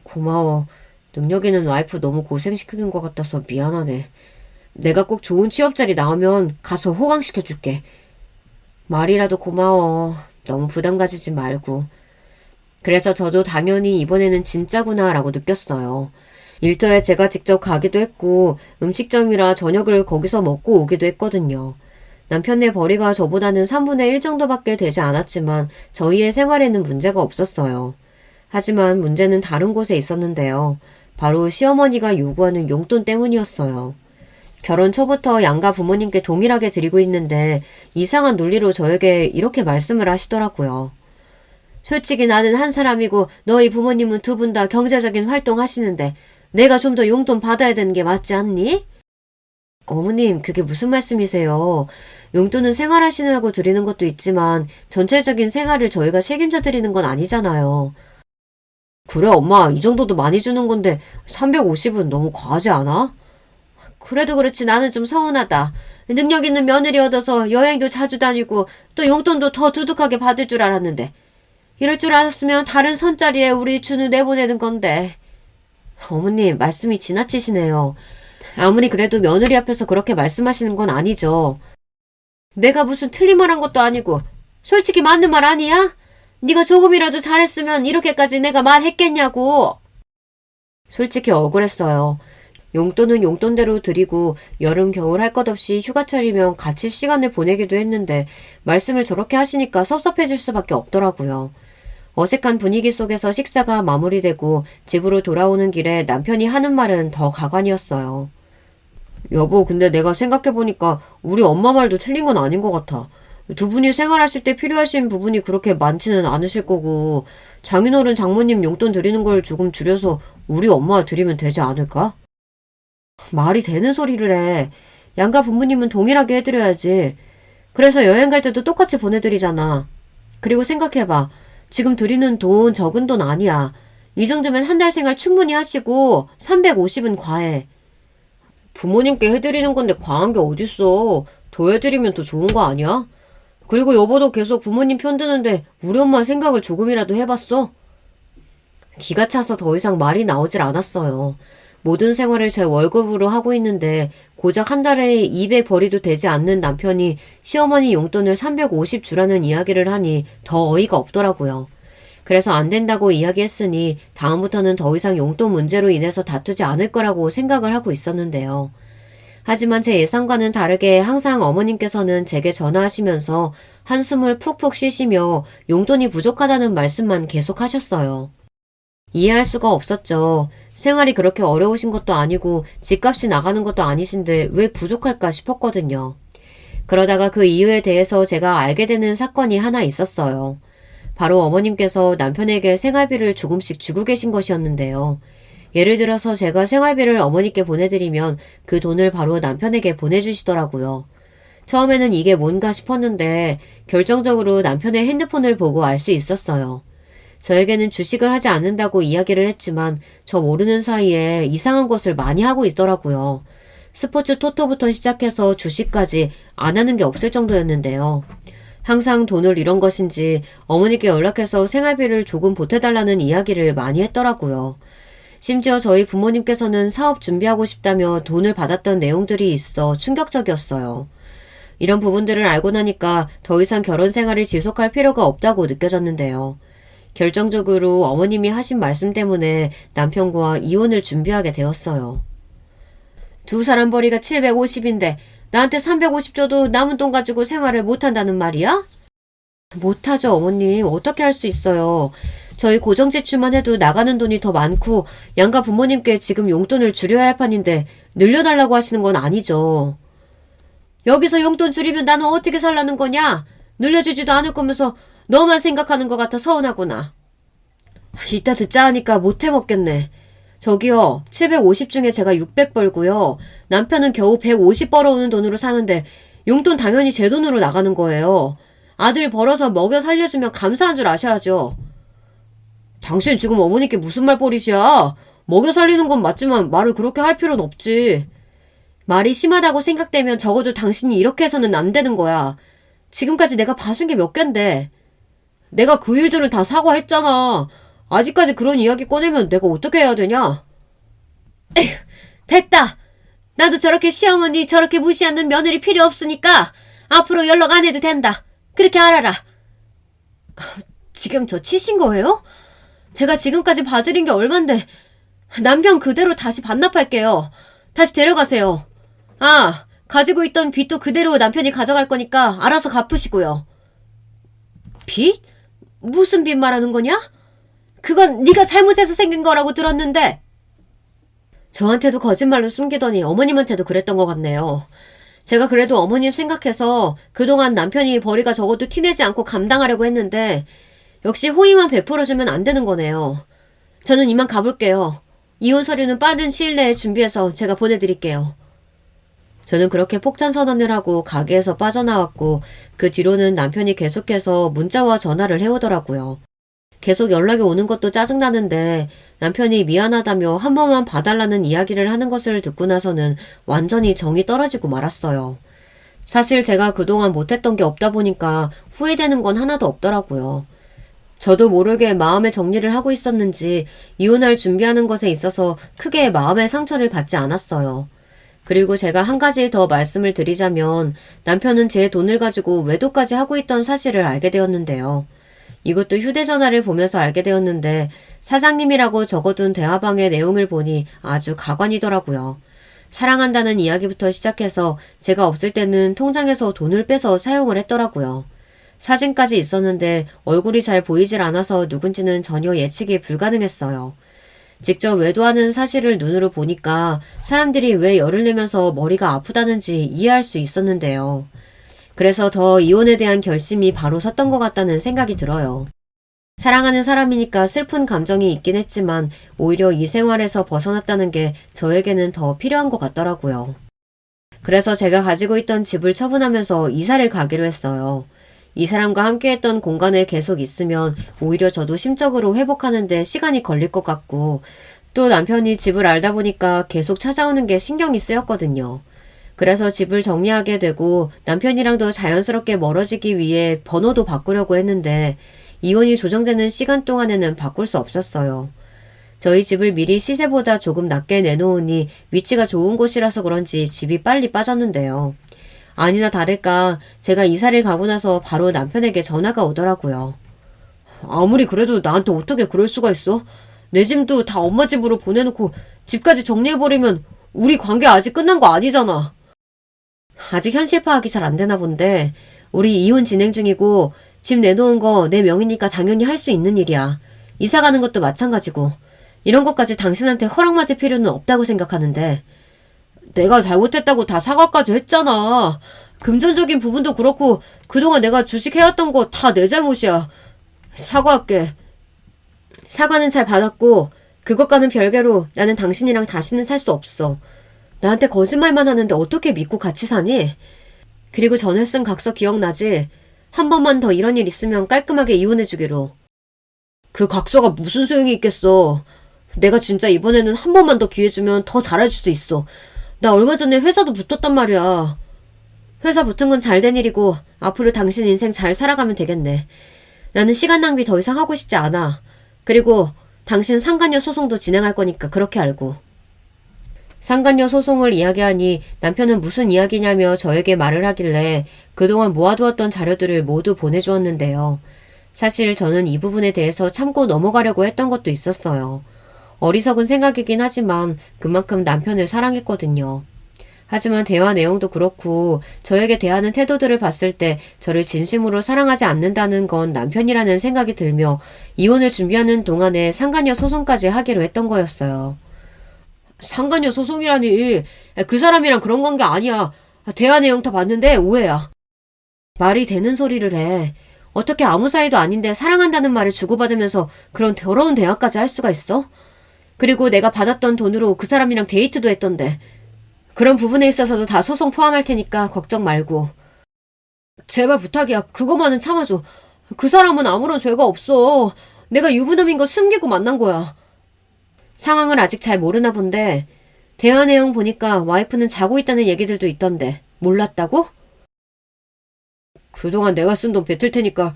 고마워. 능력 있는 와이프 너무 고생시키는 것 같아서 미안하네. 내가 꼭 좋은 취업 자리 나오면 가서 호강시켜줄게. 말이라도 고마워. 너무 부담 가지지 말고. 그래서 저도 당연히 이번에는 진짜구나 라고 느꼈어요. 일터에 제가 직접 가기도 했고 음식점이라 저녁을 거기서 먹고 오기도 했거든요. 남편네 벌이가 저보다는 3분의 1 정도밖에 되지 않았지만 저희의 생활에는 문제가 없었어요. 하지만 문제는 다른 곳에 있었는데요. 바로 시어머니가 요구하는 용돈 때문이었어요. 결혼 초부터 양가 부모님께 동일하게 드리고 있는데 이상한 논리로 저에게 이렇게 말씀을 하시더라고요. 솔직히 나는 한 사람이고 너희 부모님은 두 분 다 경제적인 활동 하시는데 내가 좀 더 용돈 받아야 되는 게 맞지 않니? 어머님, 그게 무슨 말씀이세요? 용돈은 생활하시느라고 드리는 것도 있지만 전체적인 생활을 저희가 책임져 드리는 건 아니잖아요. 그래, 엄마, 이 정도도 많이 주는 건데 350은 너무 과하지 않아? 그래도 그렇지 나는 좀 서운하다. 능력 있는 며느리 얻어서 여행도 자주 다니고 또 용돈도 더 두둑하게 받을 줄 알았는데 이럴 줄 알았으면 다른 선자리에 우리 준우 내보내는 건데. 어머님, 말씀이 지나치시네요. 아무리 그래도 며느리 앞에서 그렇게 말씀하시는 건 아니죠. 내가 무슨 틀린 말 한 것도 아니고 솔직히 맞는 말 아니야? 네가 조금이라도 잘했으면 이렇게까지 내가 말했겠냐고. 솔직히 억울했어요. 용돈은 용돈대로 드리고 여름 겨울 할 것 없이 휴가철이면 같이 시간을 보내기도 했는데 말씀을 저렇게 하시니까 섭섭해질 수밖에 없더라고요. 어색한 분위기 속에서 식사가 마무리되고 집으로 돌아오는 길에 남편이 하는 말은 더 가관이었어요. 여보, 근데 내가 생각해보니까 우리 엄마 말도 틀린 건 아닌 것 같아. 두 분이 생활하실 때 필요하신 부분이 그렇게 많지는 않으실 거고 장인어른 장모님 용돈 드리는 걸 조금 줄여서 우리 엄마 드리면 되지 않을까? 말이 되는 소리를 해. 양가 부모님은 동일하게 해드려야지. 그래서 여행 갈 때도 똑같이 보내드리잖아. 그리고 생각해봐. 지금 드리는 돈 적은 돈 아니야. 이 정도면 한 달 생활 충분히 하시고 350은 과해. 부모님께 해드리는 건데 과한 게 어딨어. 더 해드리면 더 좋은 거 아니야? 그리고 여보도 계속 부모님 편드는데 우리 엄마 생각을 조금이라도 해봤어? 기가 차서 더 이상 말이 나오질 않았어요. 모든 생활을 제 월급으로 하고 있는데 고작 한 달에 200벌이도 되지 않는 남편이 시어머니 용돈을 350 주라는 이야기를 하니 더 어이가 없더라고요. 그래서 안 된다고 이야기했으니 다음부터는 더 이상 용돈 문제로 인해서 다투지 않을 거라고 생각을 하고 있었는데요. 하지만 제 예상과는 다르게 항상 어머님께서는 제게 전화하시면서 한숨을 푹푹 쉬시며 용돈이 부족하다는 말씀만 계속 하셨어요. 이해할 수가 없었죠. 생활이 그렇게 어려우신 것도 아니고 집값이 나가는 것도 아니신데 왜 부족할까 싶었거든요. 그러다가 그 이유에 대해서 제가 알게 되는 사건이 하나 있었어요. 바로 어머님께서 남편에게 생활비를 조금씩 주고 계신 것이었는데요. 예를 들어서 제가 생활비를 어머니께 보내드리면 그 돈을 바로 남편에게 보내주시더라고요. 처음에는 이게 뭔가 싶었는데 결정적으로 남편의 핸드폰을 보고 알 수 있었어요. 저에게는 주식을 하지 않는다고 이야기를 했지만 저 모르는 사이에 이상한 것을 많이 하고 있더라고요. 스포츠 토토부터 시작해서 주식까지 안 하는 게 없을 정도였는데요. 항상 돈을 잃은 것인지 어머니께 연락해서 생활비를 조금 보태달라는 이야기를 많이 했더라고요. 심지어 저희 부모님께서는 사업 준비하고 싶다며 돈을 받았던 내용들이 있어 충격적이었어요. 이런 부분들을 알고 나니까 더 이상 결혼 생활을 지속할 필요가 없다고 느껴졌는데요. 결정적으로 어머님이 하신 말씀 때문에 남편과 이혼을 준비하게 되었어요. 두 사람 벌이가 750인데 나한테 350 줘도 남은 돈 가지고 생활을 못한다는 말이야? 못하죠, 어머님. 어떻게 할 수 있어요. 저희 고정지출만 해도 나가는 돈이 더 많고 양가 부모님께 지금 용돈을 줄여야 할 판인데 늘려달라고 하시는 건 아니죠. 여기서 용돈 줄이면 나는 어떻게 살라는 거냐? 늘려주지도 않을 거면서 너만 생각하는 것 같아 서운하구나. 이따 듣자 하니까 못 해먹겠네. 저기요, 750 중에 제가 600 벌고요. 남편은 겨우 150 벌어오는 돈으로 사는데 용돈 당연히 제 돈으로 나가는 거예요. 아들 벌어서 먹여 살려주면 감사한 줄 아셔야죠. 당신 지금 어머니께 무슨 말버릇이야? 먹여 살리는 건 맞지만 말을 그렇게 할 필요는 없지. 말이 심하다고 생각되면 적어도 당신이 이렇게 해서는 안 되는 거야. 지금까지 내가 봐준 게 몇 갠데. 내가 그 일들은 다 사과했잖아. 아직까지 그런 이야기 꺼내면 내가 어떻게 해야 되냐? 에휴, 됐다. 나도 저렇게 시어머니 저렇게 무시하는 며느리 필요 없으니까 앞으로 연락 안 해도 된다. 그렇게 알아라. 지금 저 치신 거예요? 제가 지금까지 봐드린 게 얼만데 남편 그대로 다시 반납할게요. 다시 데려가세요. 아, 가지고 있던 빚도 그대로 남편이 가져갈 거니까 알아서 갚으시고요. 빚? 무슨 빚 말하는 거냐? 그건 네가 잘못해서 생긴 거라고 들었는데. 저한테도 거짓말로 숨기더니 어머님한테도 그랬던 것 같네요. 제가 그래도 어머님 생각해서 그동안 남편이 벌이가 적어도 티내지 않고 감당하려고 했는데 역시 호의만 베풀어주면 안 되는 거네요. 저는 이만 가볼게요. 이혼 서류는 빠른 시일 내에 준비해서 제가 보내드릴게요. 저는 그렇게 폭탄 선언을 하고 가게에서 빠져나왔고 그 뒤로는 남편이 계속해서 문자와 전화를 해오더라고요. 계속 연락이 오는 것도 짜증나는데 남편이 미안하다며 한 번만 봐달라는 이야기를 하는 것을 듣고 나서는 완전히 정이 떨어지고 말았어요. 사실 제가 그동안 못했던 게 없다 보니까 후회되는 건 하나도 없더라고요. 저도 모르게 마음의 정리를 하고 있었는지 이혼할 준비하는 것에 있어서 크게 마음의 상처를 받지 않았어요. 그리고 제가 한 가지 더 말씀을 드리자면 남편은 제 돈을 가지고 외도까지 하고 있던 사실을 알게 되었는데요. 이것도 휴대전화를 보면서 알게 되었는데 사장님이라고 적어둔 대화방의 내용을 보니 아주 가관이더라고요. 사랑한다는 이야기부터 시작해서 제가 없을 때는 통장에서 돈을 빼서 사용을 했더라고요. 사진까지 있었는데 얼굴이 잘 보이질 않아서 누군지는 전혀 예측이 불가능했어요. 직접 외도하는 사실을 눈으로 보니까 사람들이 왜 열을 내면서 머리가 아프다는지 이해할 수 있었는데요. 그래서 더 이혼에 대한 결심이 바로 섰던 것 같다는 생각이 들어요. 사랑하는 사람이니까 슬픈 감정이 있긴 했지만 오히려 이 생활에서 벗어났다는 게 저에게는 더 필요한 것 같더라고요. 그래서 제가 가지고 있던 집을 처분하면서 이사를 가기로 했어요. 이 사람과 함께했던 공간에 계속 있으면 오히려 저도 심적으로 회복하는데 시간이 걸릴 것 같고 또 남편이 집을 알다 보니까 계속 찾아오는 게 신경이 쓰였거든요. 그래서 집을 정리하게 되고 남편이랑도 자연스럽게 멀어지기 위해 번호도 바꾸려고 했는데 이혼이 조정되는 시간 동안에는 바꿀 수 없었어요. 저희 집을 미리 시세보다 조금 낮게 내놓으니 위치가 좋은 곳이라서 그런지 집이 빨리 빠졌는데요. 아니나 다를까 제가 이사를 가고 나서 바로 남편에게 전화가 오더라고요. 아무리 그래도 나한테 어떻게 그럴 수가 있어? 내 짐도 다 엄마 집으로 보내놓고 집까지 정리해버리면 우리 관계 아직 끝난 거 아니잖아. 아직 현실 파악이 잘 안 되나 본데 우리 이혼 진행 중이고 집 내놓은 거 내 명의니까 당연히 할 수 있는 일이야. 이사 가는 것도 마찬가지고 이런 것까지 당신한테 허락받을 필요는 없다고 생각하는데 내가 잘못했다고 다 사과까지 했잖아. 금전적인 부분도 그렇고 그동안 내가 주식해왔던 거 다 내 잘못이야. 사과할게. 사과는 잘 받았고 그것과는 별개로 나는 당신이랑 다시는 살 수 없어. 나한테 거짓말만 하는데 어떻게 믿고 같이 사니? 그리고 전에 쓴 각서 기억나지? 한 번만 더 이런 일 있으면 깔끔하게 이혼해주기로. 그 각서가 무슨 소용이 있겠어. 내가 진짜 이번에는 한 번만 더 기회 주면 더 잘해줄 수 있어. 나 얼마 전에 회사도 붙었단 말이야. 회사 붙은 건 잘 된 일이고 앞으로 당신 인생 잘 살아가면 되겠네. 나는 시간 낭비 더 이상 하고 싶지 않아. 그리고 당신 상간녀 소송도 진행할 거니까 그렇게 알고. 상간녀 소송을 이야기하니 남편은 무슨 이야기냐며 저에게 말을 하길래 그동안 모아두었던 자료들을 모두 보내주었는데요. 사실 저는 이 부분에 대해서 참고 넘어가려고 했던 것도 있었어요. 어리석은 생각이긴 하지만 그만큼 남편을 사랑했거든요. 하지만 대화 내용도 그렇고 저에게 대하는 태도들을 봤을 때 저를 진심으로 사랑하지 않는다는 건 남편이라는 생각이 들며 이혼을 준비하는 동안에 상간녀 소송까지 하기로 했던 거였어요. 상간녀 소송이라니. 그 사람이랑 그런 관계 아니야. 대화 내용 다 봤는데 오해야. 말이 되는 소리를 해. 어떻게 아무 사이도 아닌데 사랑한다는 말을 주고받으면서 그런 더러운 대화까지 할 수가 있어? 그리고 내가 받았던 돈으로 그 사람이랑 데이트도 했던데. 그런 부분에 있어서도 다 소송 포함할 테니까 걱정 말고. 제발 부탁이야. 그거만은 참아줘. 그 사람은 아무런 죄가 없어. 내가 유부남인 거 숨기고 만난 거야. 상황을 아직 잘 모르나 본데 대화 내용 보니까 와이프는 자고 있다는 얘기들도 있던데 몰랐다고? 그동안 내가 쓴 돈 뱉을 테니까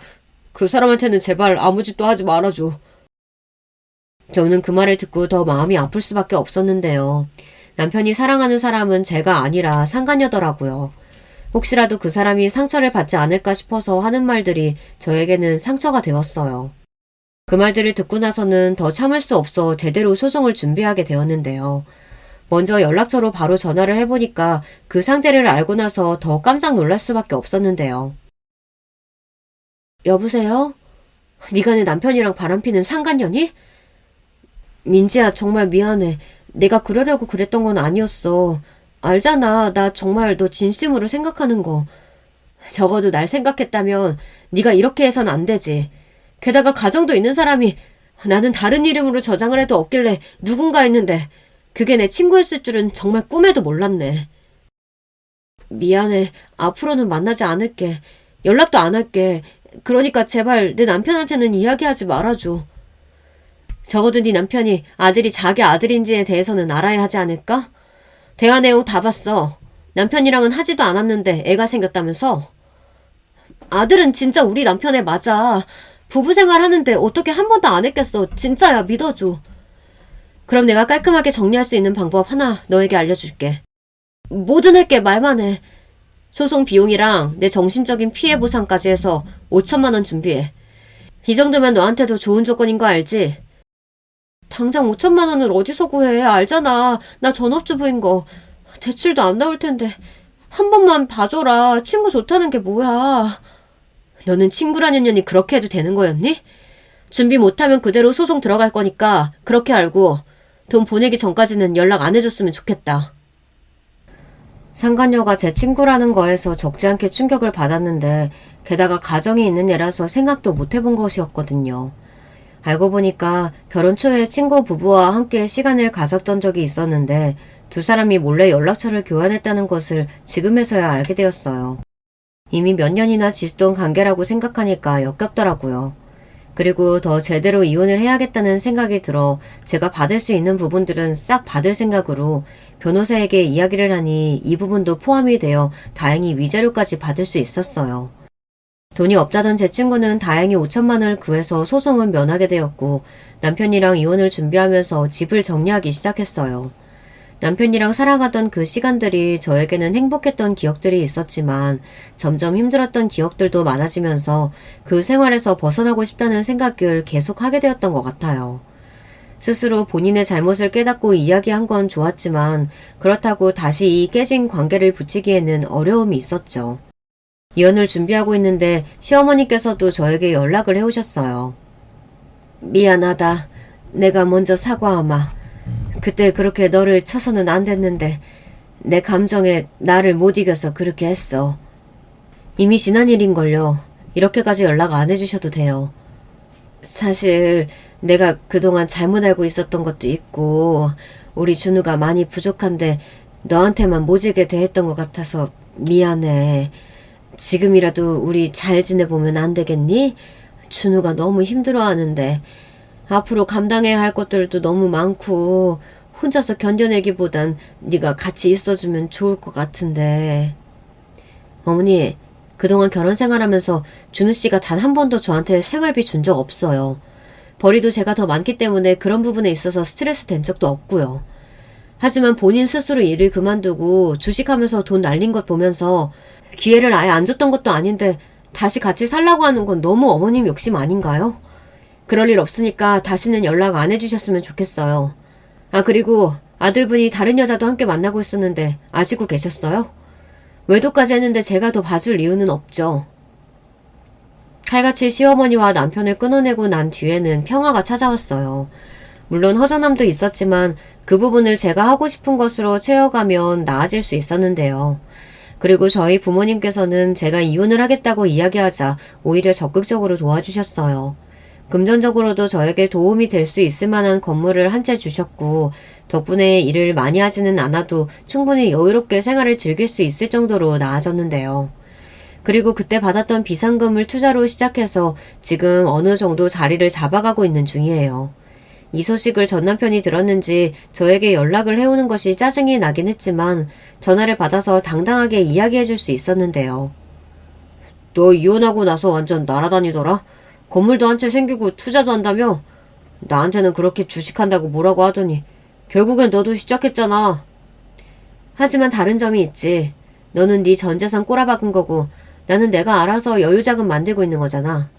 그 사람한테는 제발 아무 짓도 하지 말아줘. 저는 그 말을 듣고 더 마음이 아플 수밖에 없었는데요. 남편이 사랑하는 사람은 제가 아니라 상간녀더라고요. 혹시라도 그 사람이 상처를 받지 않을까 싶어서 하는 말들이 저에게는 상처가 되었어요. 그 말들을 듣고 나서는 더 참을 수 없어 제대로 소송을 준비하게 되었는데요. 먼저 연락처로 바로 전화를 해보니까 그 상태를 알고 나서 더 깜짝 놀랄 수밖에 없었는데요. 여보세요? 네가 내 남편이랑 바람피는 상간녀니? 민지야, 정말 미안해. 내가 그러려고 그랬던 건 아니었어. 알잖아. 나 정말 너 진심으로 생각하는 거. 적어도 날 생각했다면 네가 이렇게 해선 안 되지. 게다가 가정도 있는 사람이 나는 다른 이름으로 저장을 해도 없길래 누군가 했는데 그게 내 친구였을 줄은 정말 꿈에도 몰랐네. 미안해. 앞으로는 만나지 않을게. 연락도 안 할게. 그러니까 제발 내 남편한테는 이야기하지 말아줘. 적어도 네 남편이 아들이 자기 아들인지에 대해서는 알아야 하지 않을까? 대화 내용 다 봤어. 남편이랑은 하지도 않았는데 애가 생겼다면서? 아들은 진짜 우리 남편애 맞아. 부부 생활하는데 어떻게 한 번도 안 했겠어. 진짜야, 믿어줘. 그럼 내가 깔끔하게 정리할 수 있는 방법 하나 너에게 알려줄게. 뭐든 할게. 말만 해. 소송 비용이랑 내 정신적인 피해 보상까지 해서 5천만 원 준비해. 이 정도면 너한테도 좋은 조건인 거 알지? 당장 5천만 원을 어디서 구해. 알잖아. 나 전업주부인 거. 대출도 안 나올 텐데. 한 번만 봐줘라. 친구 좋다는 게 뭐야. 너는 친구라는 년이 그렇게 해도 되는 거였니? 준비 못하면 그대로 소송 들어갈 거니까 그렇게 알고 돈 보내기 전까지는 연락 안 해줬으면 좋겠다. 상간녀가 제 친구라는 거에서 적지 않게 충격을 받았는데 게다가 가정이 있는 애라서 생각도 못 해본 것이었거든요. 알고 보니까 결혼 초에 친구 부부와 함께 시간을 가졌던 적이 있었는데 두 사람이 몰래 연락처를 교환했다는 것을 지금에서야 알게 되었어요. 이미 몇 년이나 지속된 관계라고 생각하니까 역겹더라고요. 그리고 더 제대로 이혼을 해야겠다는 생각이 들어 제가 받을 수 있는 부분들은 싹 받을 생각으로 변호사에게 이야기를 하니 이 부분도 포함이 되어 다행히 위자료까지 받을 수 있었어요. 돈이 없다던 제 친구는 다행히 5천만 원을 구해서 소송은 면하게 되었고 남편이랑 이혼을 준비하면서 집을 정리하기 시작했어요. 남편이랑 살아가던 그 시간들이 저에게는 행복했던 기억들이 있었지만 점점 힘들었던 기억들도 많아지면서 그 생활에서 벗어나고 싶다는 생각을 계속 하게 되었던 것 같아요. 스스로 본인의 잘못을 깨닫고 이야기한 건 좋았지만 그렇다고 다시 이 깨진 관계를 붙이기에는 어려움이 있었죠. 이혼을 준비하고 있는데 시어머니께서도 저에게 연락을 해오셨어요. 미안하다. 내가 먼저 사과하마. 그때 그렇게 너를 쳐서는 안 됐는데 내 감정에 나를 못 이겨서 그렇게 했어. 이미 지난 일인걸요. 이렇게까지 연락 안 해주셔도 돼요. 사실 내가 그동안 잘못 알고 있었던 것도 있고 우리 준우가 많이 부족한데 너한테만 모질게 대했던 것 같아서 미안해. 지금이라도 우리 잘 지내보면 안 되겠니? 준우가 너무 힘들어하는데 앞으로 감당해야 할 것들도 너무 많고 혼자서 견뎌내기보단 네가 같이 있어주면 좋을 것 같은데. 어머니, 그동안 결혼 생활하면서 준우 씨가 단 한 번도 저한테 생활비 준 적 없어요. 벌이도 제가 더 많기 때문에 그런 부분에 있어서 스트레스 된 적도 없고요. 하지만 본인 스스로 일을 그만두고 주식하면서 돈 날린 것 보면서 기회를 아예 안 줬던 것도 아닌데 다시 같이 살라고 하는 건 너무 어머님 욕심 아닌가요? 그럴 일 없으니까 다시는 연락 안 해주셨으면 좋겠어요. 아, 그리고 아들분이 다른 여자도 함께 만나고 있었는데 아시고 계셨어요? 외도까지 했는데 제가 더 봐줄 이유는 없죠. 칼같이 시어머니와 남편을 끊어내고 난 뒤에는 평화가 찾아왔어요. 물론 허전함도 있었지만 그 부분을 제가 하고 싶은 것으로 채워가면 나아질 수 있었는데요. 그리고 저희 부모님께서는 제가 이혼을 하겠다고 이야기하자 오히려 적극적으로 도와주셨어요. 금전적으로도 저에게 도움이 될 수 있을 만한 건물을 한 채 주셨고 덕분에 일을 많이 하지는 않아도 충분히 여유롭게 생활을 즐길 수 있을 정도로 나아졌는데요. 그리고 그때 받았던 비상금을 투자로 시작해서 지금 어느 정도 자리를 잡아가고 있는 중이에요. 이 소식을 전 남편이 들었는지 저에게 연락을 해오는 것이 짜증이 나긴 했지만 전화를 받아서 당당하게 이야기해줄 수 있었는데요. 너 이혼하고 나서 완전 날아다니더라? 건물도 한 채 생기고 투자도 한다며? 나한테는 그렇게 주식한다고 뭐라고 하더니 결국엔 너도 시작했잖아. 하지만 다른 점이 있지. 너는 네 전 재산 꼬라박은 거고 나는 내가 알아서 여유자금 만들고 있는 거잖아.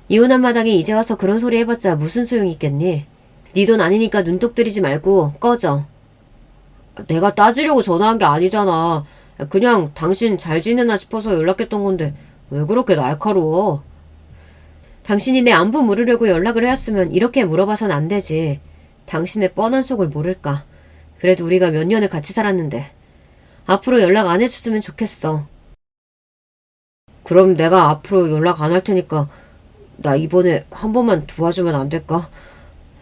이혼한 마당에 이제 와서 그런 소리 해봤자 무슨 소용이 있겠니? 네 돈 아니니까 눈독 들이지 말고 꺼져. 내가 따지려고 전화한 게 아니잖아. 그냥 당신 잘 지내나 싶어서 연락했던 건데 왜 그렇게 날카로워? 당신이 내 안부 물으려고 연락을 해왔으면 이렇게 물어봐선 안 되지. 당신의 뻔한 속을 모를까. 그래도 우리가 몇 년을 같이 살았는데. 앞으로 연락 안 해줬으면 좋겠어. 그럼 내가 앞으로 연락 안 할 테니까 나 이번에 한 번만 도와주면 안 될까?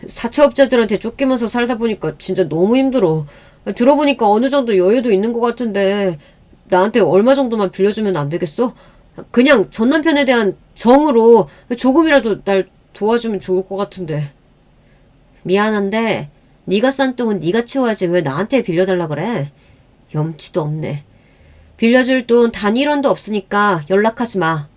사채업자들한테 쫓기면서 살다 보니까 진짜 너무 힘들어. 들어보니까 어느 정도 여유도 있는 것 같은데 나한테 얼마 정도만 빌려주면 안 되겠어? 그냥 전 남편에 대한 정으로 조금이라도 날 도와주면 좋을 것 같은데. 미안한데 네가 싼 똥은 네가 치워야지 왜 나한테 빌려달라 그래? 염치도 없네. 빌려줄 돈 단 1원도 없으니까 연락하지 마.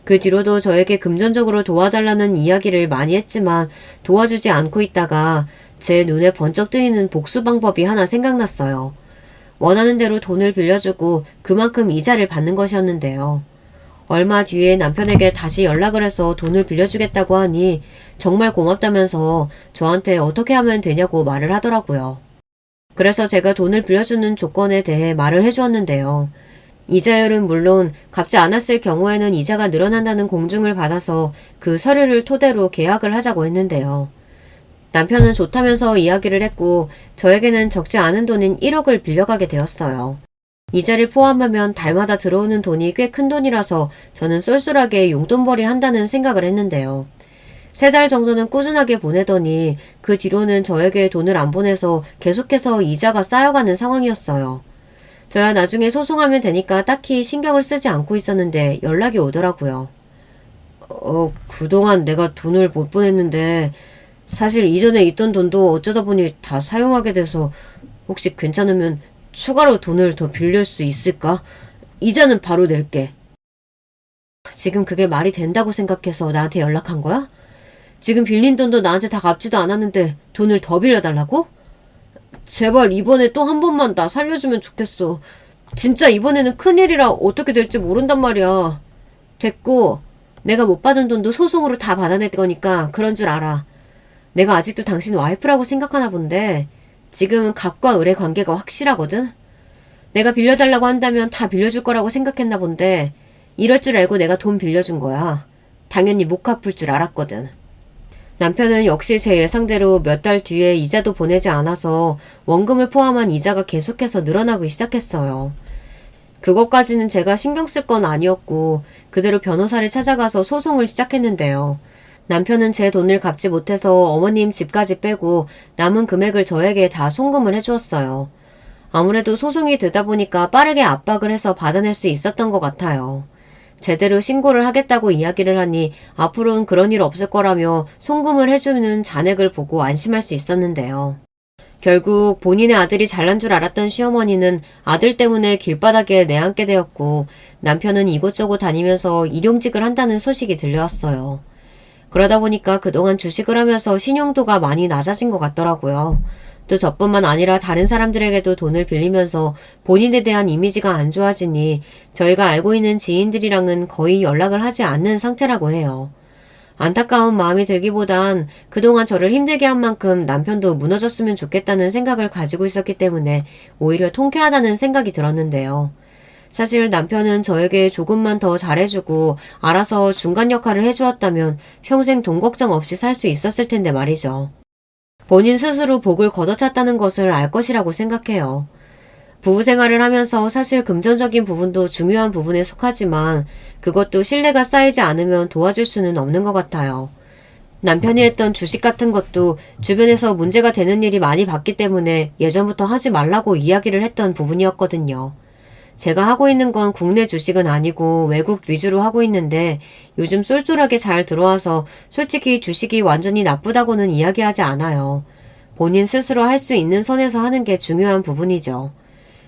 그 뒤로도 저에게 금전적으로 도와달라는 이야기를 많이 했지만 도와주지 않고 있다가 제 눈에 번쩍 뜨이는 복수 방법이 하나 생각났어요. 원하는 대로 돈을 빌려주고 그만큼 이자를 받는 것이었는데요. 얼마 뒤에 남편에게 다시 연락을 해서 돈을 빌려주겠다고 하니 정말 고맙다면서 저한테 어떻게 하면 되냐고 말을 하더라고요. 그래서 제가 돈을 빌려주는 조건에 대해 말을 해주었는데요. 이자율은 물론 갚지 않았을 경우에는 이자가 늘어난다는 공증을 받아서 그 서류를 토대로 계약을 하자고 했는데요. 남편은 좋다면서 이야기를 했고 저에게는 적지 않은 돈인 1억을 빌려가게 되었어요. 이자를 포함하면 달마다 들어오는 돈이 꽤 큰 돈이라서 저는 쏠쏠하게 용돈벌이 한다는 생각을 했는데요. 3달 정도는 꾸준하게 보내더니 그 뒤로는 저에게 돈을 안 보내서 계속해서 이자가 쌓여가는 상황이었어요. 저야 나중에 소송하면 되니까 딱히 신경을 쓰지 않고 있었는데 연락이 오더라고요. 그동안 내가 돈을 못 보냈는데 사실 이전에 있던 돈도 어쩌다 보니 다 사용하게 돼서 혹시 괜찮으면 추가로 돈을 더 빌릴 수 있을까? 이자는 바로 낼게. 지금 그게 말이 된다고 생각해서 나한테 연락한 거야? 지금 빌린 돈도 나한테 다 갚지도 않았는데 돈을 더 빌려달라고? 제발 이번에 또 한 번만 나 살려주면 좋겠어. 진짜 이번에는 큰일이라 어떻게 될지 모른단 말이야. 됐고, 내가 못 받은 돈도 소송으로 다 받아낼 거니까 그런 줄 알아. 내가 아직도 당신 와이프라고 생각하나 본데 지금은 갑과 을의 관계가 확실하거든? 내가 빌려달라고 한다면 다 빌려줄 거라고 생각했나 본데 이럴 줄 알고 내가 돈 빌려준 거야. 당연히 못 갚을 줄 알았거든. 남편은 역시 제 예상대로 몇 달 뒤에 이자도 보내지 않아서 원금을 포함한 이자가 계속해서 늘어나기 시작했어요. 그것까지는 제가 신경 쓸 건 아니었고 그대로 변호사를 찾아가서 소송을 시작했는데요. 남편은 제 돈을 갚지 못해서 어머님 집까지 빼고 남은 금액을 저에게 다 송금을 해주었어요. 아무래도 소송이 되다 보니까 빠르게 압박을 해서 받아낼 수 있었던 것 같아요. 제대로 신고를 하겠다고 이야기를 하니 앞으로는 그런 일 없을 거라며 송금을 해주는 잔액을 보고 안심할 수 있었는데요. 결국 본인의 아들이 잘난 줄 알았던 시어머니는 아들 때문에 길바닥에 내앉게 되었고 남편은 이곳저곳 다니면서 일용직을 한다는 소식이 들려왔어요. 그러다 보니까 그동안 주식을 하면서 신용도가 많이 낮아진 것 같더라고요. 또 저뿐만 아니라 다른 사람들에게도 돈을 빌리면서 본인에 대한 이미지가 안 좋아지니 저희가 알고 있는 지인들이랑은 거의 연락을 하지 않는 상태라고 해요. 안타까운 마음이 들기보단 그동안 저를 힘들게 한 만큼 남편도 무너졌으면 좋겠다는 생각을 가지고 있었기 때문에 오히려 통쾌하다는 생각이 들었는데요. 사실 남편은 저에게 조금만 더 잘해주고 알아서 중간 역할을 해주었다면 평생 돈 걱정 없이 살 수 있었을 텐데 말이죠. 본인 스스로 복을 걷어찼다는 것을 알 것이라고 생각해요. 부부 생활을 하면서 사실 금전적인 부분도 중요한 부분에 속하지만 그것도 신뢰가 쌓이지 않으면 도와줄 수는 없는 것 같아요. 남편이 했던 주식 같은 것도 주변에서 문제가 되는 일이 많이 봤기 때문에 예전부터 하지 말라고 이야기를 했던 부분이었거든요. 제가 하고 있는 건 국내 주식은 아니고 외국 위주로 하고 있는데 요즘 쏠쏠하게 잘 들어와서 솔직히 주식이 완전히 나쁘다고는 이야기하지 않아요. 본인 스스로 할 수 있는 선에서 하는 게 중요한 부분이죠.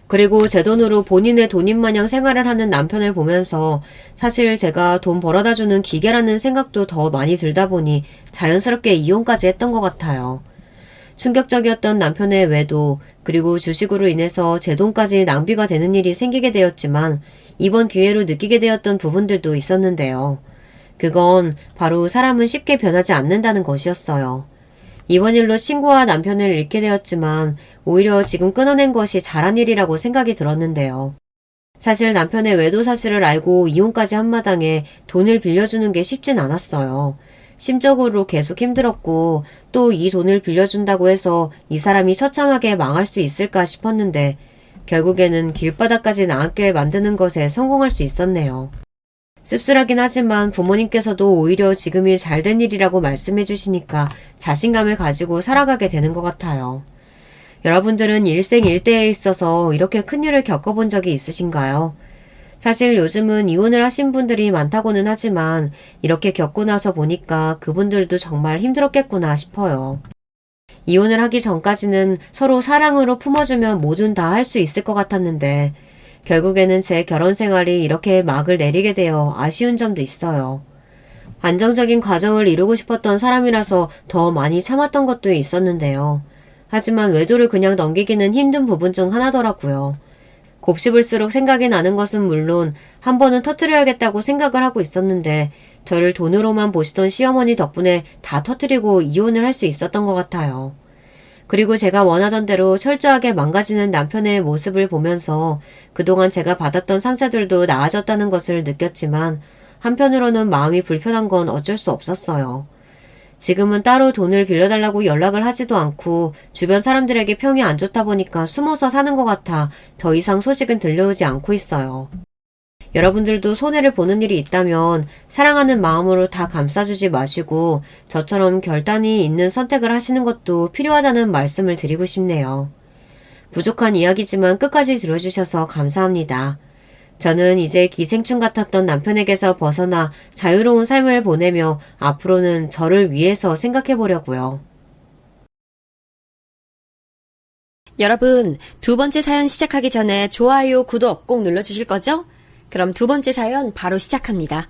그리고 제 돈으로 본인의 돈인 마냥 생활을 하는 남편을 보면서 사실 제가 돈 벌어다 주는 기계라는 생각도 더 많이 들다 보니 자연스럽게 이혼까지 했던 것 같아요. 충격적이었던 남편의 외도, 그리고 주식으로 인해서 제 돈까지 낭비가 되는 일이 생기게 되었지만 이번 기회로 느끼게 되었던 부분들도 있었는데요. 그건 바로 사람은 쉽게 변하지 않는다는 것이었어요. 이번 일로 친구와 남편을 잃게 되었지만 오히려 지금 끊어낸 것이 잘한 일이라고 생각이 들었는데요. 사실 남편의 외도 사실을 알고 이혼까지 한 마당에 돈을 빌려주는 게 쉽진 않았어요. 심적으로 계속 힘들었고 또 이 돈을 빌려준다고 해서 이 사람이 처참하게 망할 수 있을까 싶었는데 결국에는 길바닥까지 나앉게 만드는 것에 성공할 수 있었네요. 씁쓸하긴 하지만 부모님께서도 오히려 지금이 잘된 일이라고 말씀해 주시니까 자신감을 가지고 살아가게 되는 것 같아요. 여러분들은 일생일대에 있어서 이렇게 큰일을 겪어본 적이 있으신가요? 사실 요즘은 이혼을 하신 분들이 많다고는 하지만 이렇게 겪고 나서 보니까 그분들도 정말 힘들었겠구나 싶어요. 이혼을 하기 전까지는 서로 사랑으로 품어주면 뭐든 다 할 수 있을 것 같았는데 결국에는 제 결혼 생활이 이렇게 막을 내리게 되어 아쉬운 점도 있어요. 안정적인 가정을 이루고 싶었던 사람이라서 더 많이 참았던 것도 있었는데요. 하지만 외도를 그냥 넘기기는 힘든 부분 중 하나더라고요. 곱씹을수록 생각이 나는 것은 물론 한 번은 터뜨려야겠다고 생각을 하고 있었는데 저를 돈으로만 보시던 시어머니 덕분에 다 터뜨리고 이혼을 할 수 있었던 것 같아요. 그리고 제가 원하던 대로 철저하게 망가지는 남편의 모습을 보면서 그동안 제가 받았던 상처들도 나아졌다는 것을 느꼈지만 한편으로는 마음이 불편한 건 어쩔 수 없었어요. 지금은 따로 돈을 빌려달라고 연락을 하지도 않고 주변 사람들에게 평이 안 좋다 보니까 숨어서 사는 것 같아 더 이상 소식은 들려오지 않고 있어요. 여러분들도 손해를 보는 일이 있다면 사랑하는 마음으로 다 감싸주지 마시고 저처럼 결단이 있는 선택을 하시는 것도 필요하다는 말씀을 드리고 싶네요. 부족한 이야기지만 끝까지 들어주셔서 감사합니다. 저는 이제 기생충 같았던 남편에게서 벗어나 자유로운 삶을 보내며 앞으로는 저를 위해서 생각해 보려고요. 여러분, 두 번째 사연 시작하기 전에 좋아요, 구독 꼭 눌러주실 거죠? 그럼 두 번째 사연 바로 시작합니다.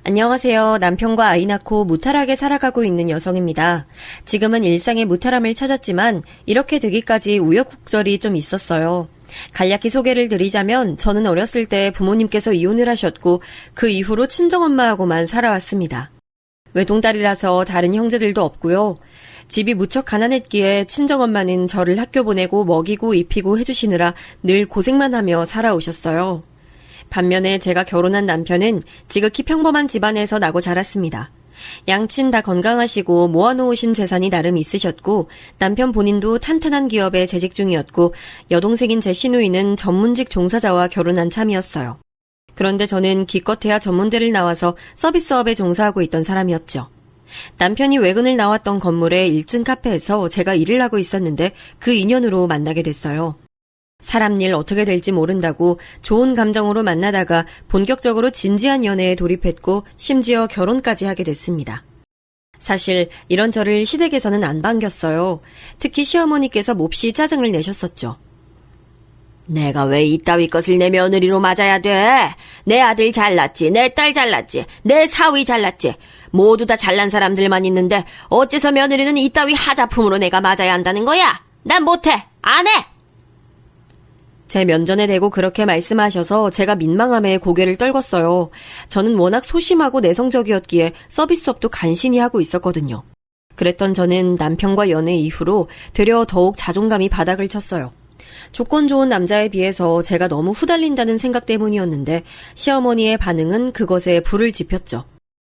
안녕하세요. 남편과 아이 낳고 무탈하게 살아가고 있는 여성입니다. 지금은 일상의 무탈함을 찾았지만 이렇게 되기까지 우여곡절이 좀 있었어요. 간략히 소개를 드리자면 저는 어렸을 때 부모님께서 이혼을 하셨고 그 이후로 친정엄마하고만 살아왔습니다. 외동딸이라서 다른 형제들도 없고요. 집이 무척 가난했기에 친정엄마는 저를 학교 보내고 먹이고 입히고 해주시느라 늘 고생만 하며 살아오셨어요. 반면에 제가 결혼한 남편은 지극히 평범한 집안에서 나고 자랐습니다. 양친 다 건강하시고 모아놓으신 재산이 나름 있으셨고 남편 본인도 탄탄한 기업에 재직 중이었고 여동생인 제 시누이는 전문직 종사자와 결혼한 참이었어요. 그런데 저는 기껏해야 전문대를 나와서 서비스업에 종사하고 있던 사람이었죠. 남편이 외근을 나왔던 건물의 1층 카페에서 제가 일을 하고 있었는데 그 인연으로 만나게 됐어요. 사람 일 어떻게 될지 모른다고 좋은 감정으로 만나다가 본격적으로 진지한 연애에 돌입했고 심지어 결혼까지 하게 됐습니다. 사실 이런 저를 시댁에서는 안 반겼어요. 특히 시어머니께서 몹시 짜증을 내셨었죠. 내가 왜 이따위 것을 내 며느리로 맞아야 돼? 내 아들 잘났지, 내 딸 잘났지, 내 사위 잘났지. 모두 다 잘난 사람들만 있는데 어째서 며느리는 이따위 하자품으로 내가 맞아야 한다는 거야? 난 못해, 안 해! 제 면전에 대고 그렇게 말씀하셔서 제가 민망함에 고개를 떨궜어요. 저는 워낙 소심하고 내성적이었기에 서비스업도 간신히 하고 있었거든요. 그랬던 저는 남편과 연애 이후로 되려 더욱 자존감이 바닥을 쳤어요. 조건 좋은 남자에 비해서 제가 너무 후달린다는 생각 때문이었는데 시어머니의 반응은 그것에 불을 지폈죠.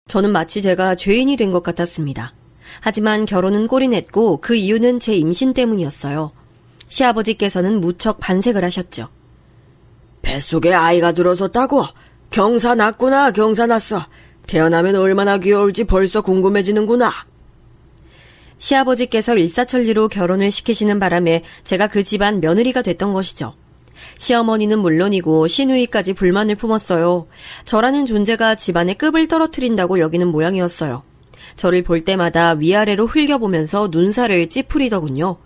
저는 마치 제가 죄인이 된 것 같았습니다. 하지만 결혼은 꼴이 냈고 그 이유는 제 임신 때문이었어요. 시아버지께서는 무척 반색을 하셨죠. 뱃속에 아이가 들어섰다고? 경사 났구나, 경사 났어. 태어나면 얼마나 귀여울지 벌써 궁금해지는구나. 시아버지께서 일사천리로 결혼을 시키시는 바람에 제가 그 집안 며느리가 됐던 것이죠. 시어머니는 물론이고 시누이까지 불만을 품었어요. 저라는 존재가 집안의 급을 떨어뜨린다고 여기는 모양이었어요. 저를 볼 때마다 위아래로 흘겨보면서 눈살을 찌푸리더군요.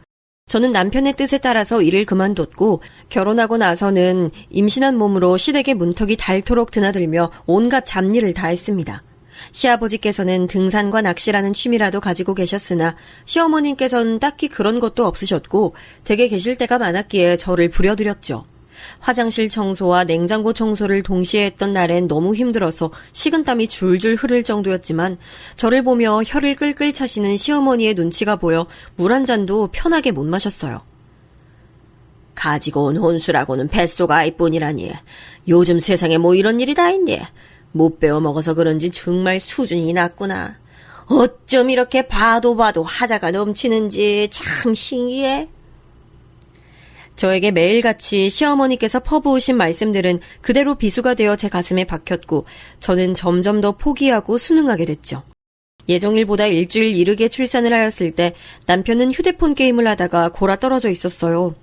저는 남편의 뜻에 따라서 일을 그만뒀고 결혼하고 나서는 임신한 몸으로 시댁의 문턱이 닳도록 드나들며 온갖 잡일을 다 했습니다. 시아버지께서는 등산과 낚시라는 취미라도 가지고 계셨으나 시어머님께서는 딱히 그런 것도 없으셨고 댁에 계실 때가 많았기에 저를 부려드렸죠. 화장실 청소와 냉장고 청소를 동시에 했던 날엔 너무 힘들어서 식은땀이 줄줄 흐를 정도였지만 저를 보며 혀를 끌끌 차시는 시어머니의 눈치가 보여 물 한 잔도 편하게 못 마셨어요. 가지고 온 혼수라고는 뱃속 아이뿐이라니. 요즘 세상에 뭐 이런 일이 다 있니? 못 배워 먹어서 그런지 정말 수준이 낮구나. 어쩜 이렇게 봐도 하자가 넘치는지 참 신기해. 저에게 매일같이 시어머니께서 퍼부으신 말씀들은 그대로 비수가 되어 제 가슴에 박혔고 저는 점점 더 포기하고 순응하게 됐죠. 예정일보다 일주일 이르게 출산을 하였을 때 남편은 휴대폰 게임을 하다가 골아 떨어져 있었어요.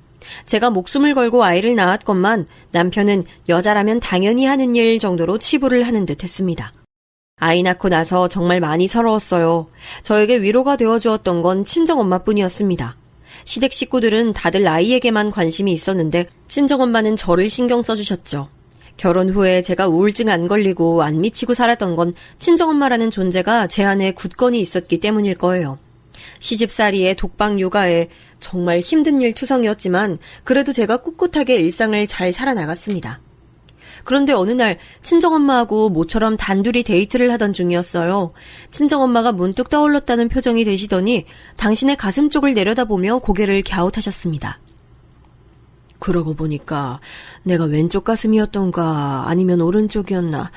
제가 목숨을 걸고 아이를 낳았건만 남편은 여자라면 당연히 하는 일 정도로 치부를 하는 듯 했습니다. 아이 낳고 나서 정말 많이 서러웠어요. 저에게 위로가 되어주었던 건 친정엄마뿐이었습니다. 시댁 식구들은 다들 아이에게만 관심이 있었는데 친정엄마는 저를 신경 써주셨죠. 결혼 후에 제가 우울증 안 걸리고 안 미치고 살았던 건 친정엄마라는 존재가 제 안에 굳건히 있었기 때문일 거예요. 시집살이에 독박 육아에 정말 힘든 일 투성이었지만 그래도 제가 꿋꿋하게 일상을 잘 살아나갔습니다. 그런데 어느 날 친정엄마하고 모처럼 단둘이 데이트를 하던 중이었어요. 친정엄마가 문득 떠올랐다는 표정이 되시더니 당신의 가슴 쪽을 내려다보며 고개를 갸웃하셨습니다. 그러고 보니까 내가 왼쪽 가슴이었던가 아니면 오른쪽이었나.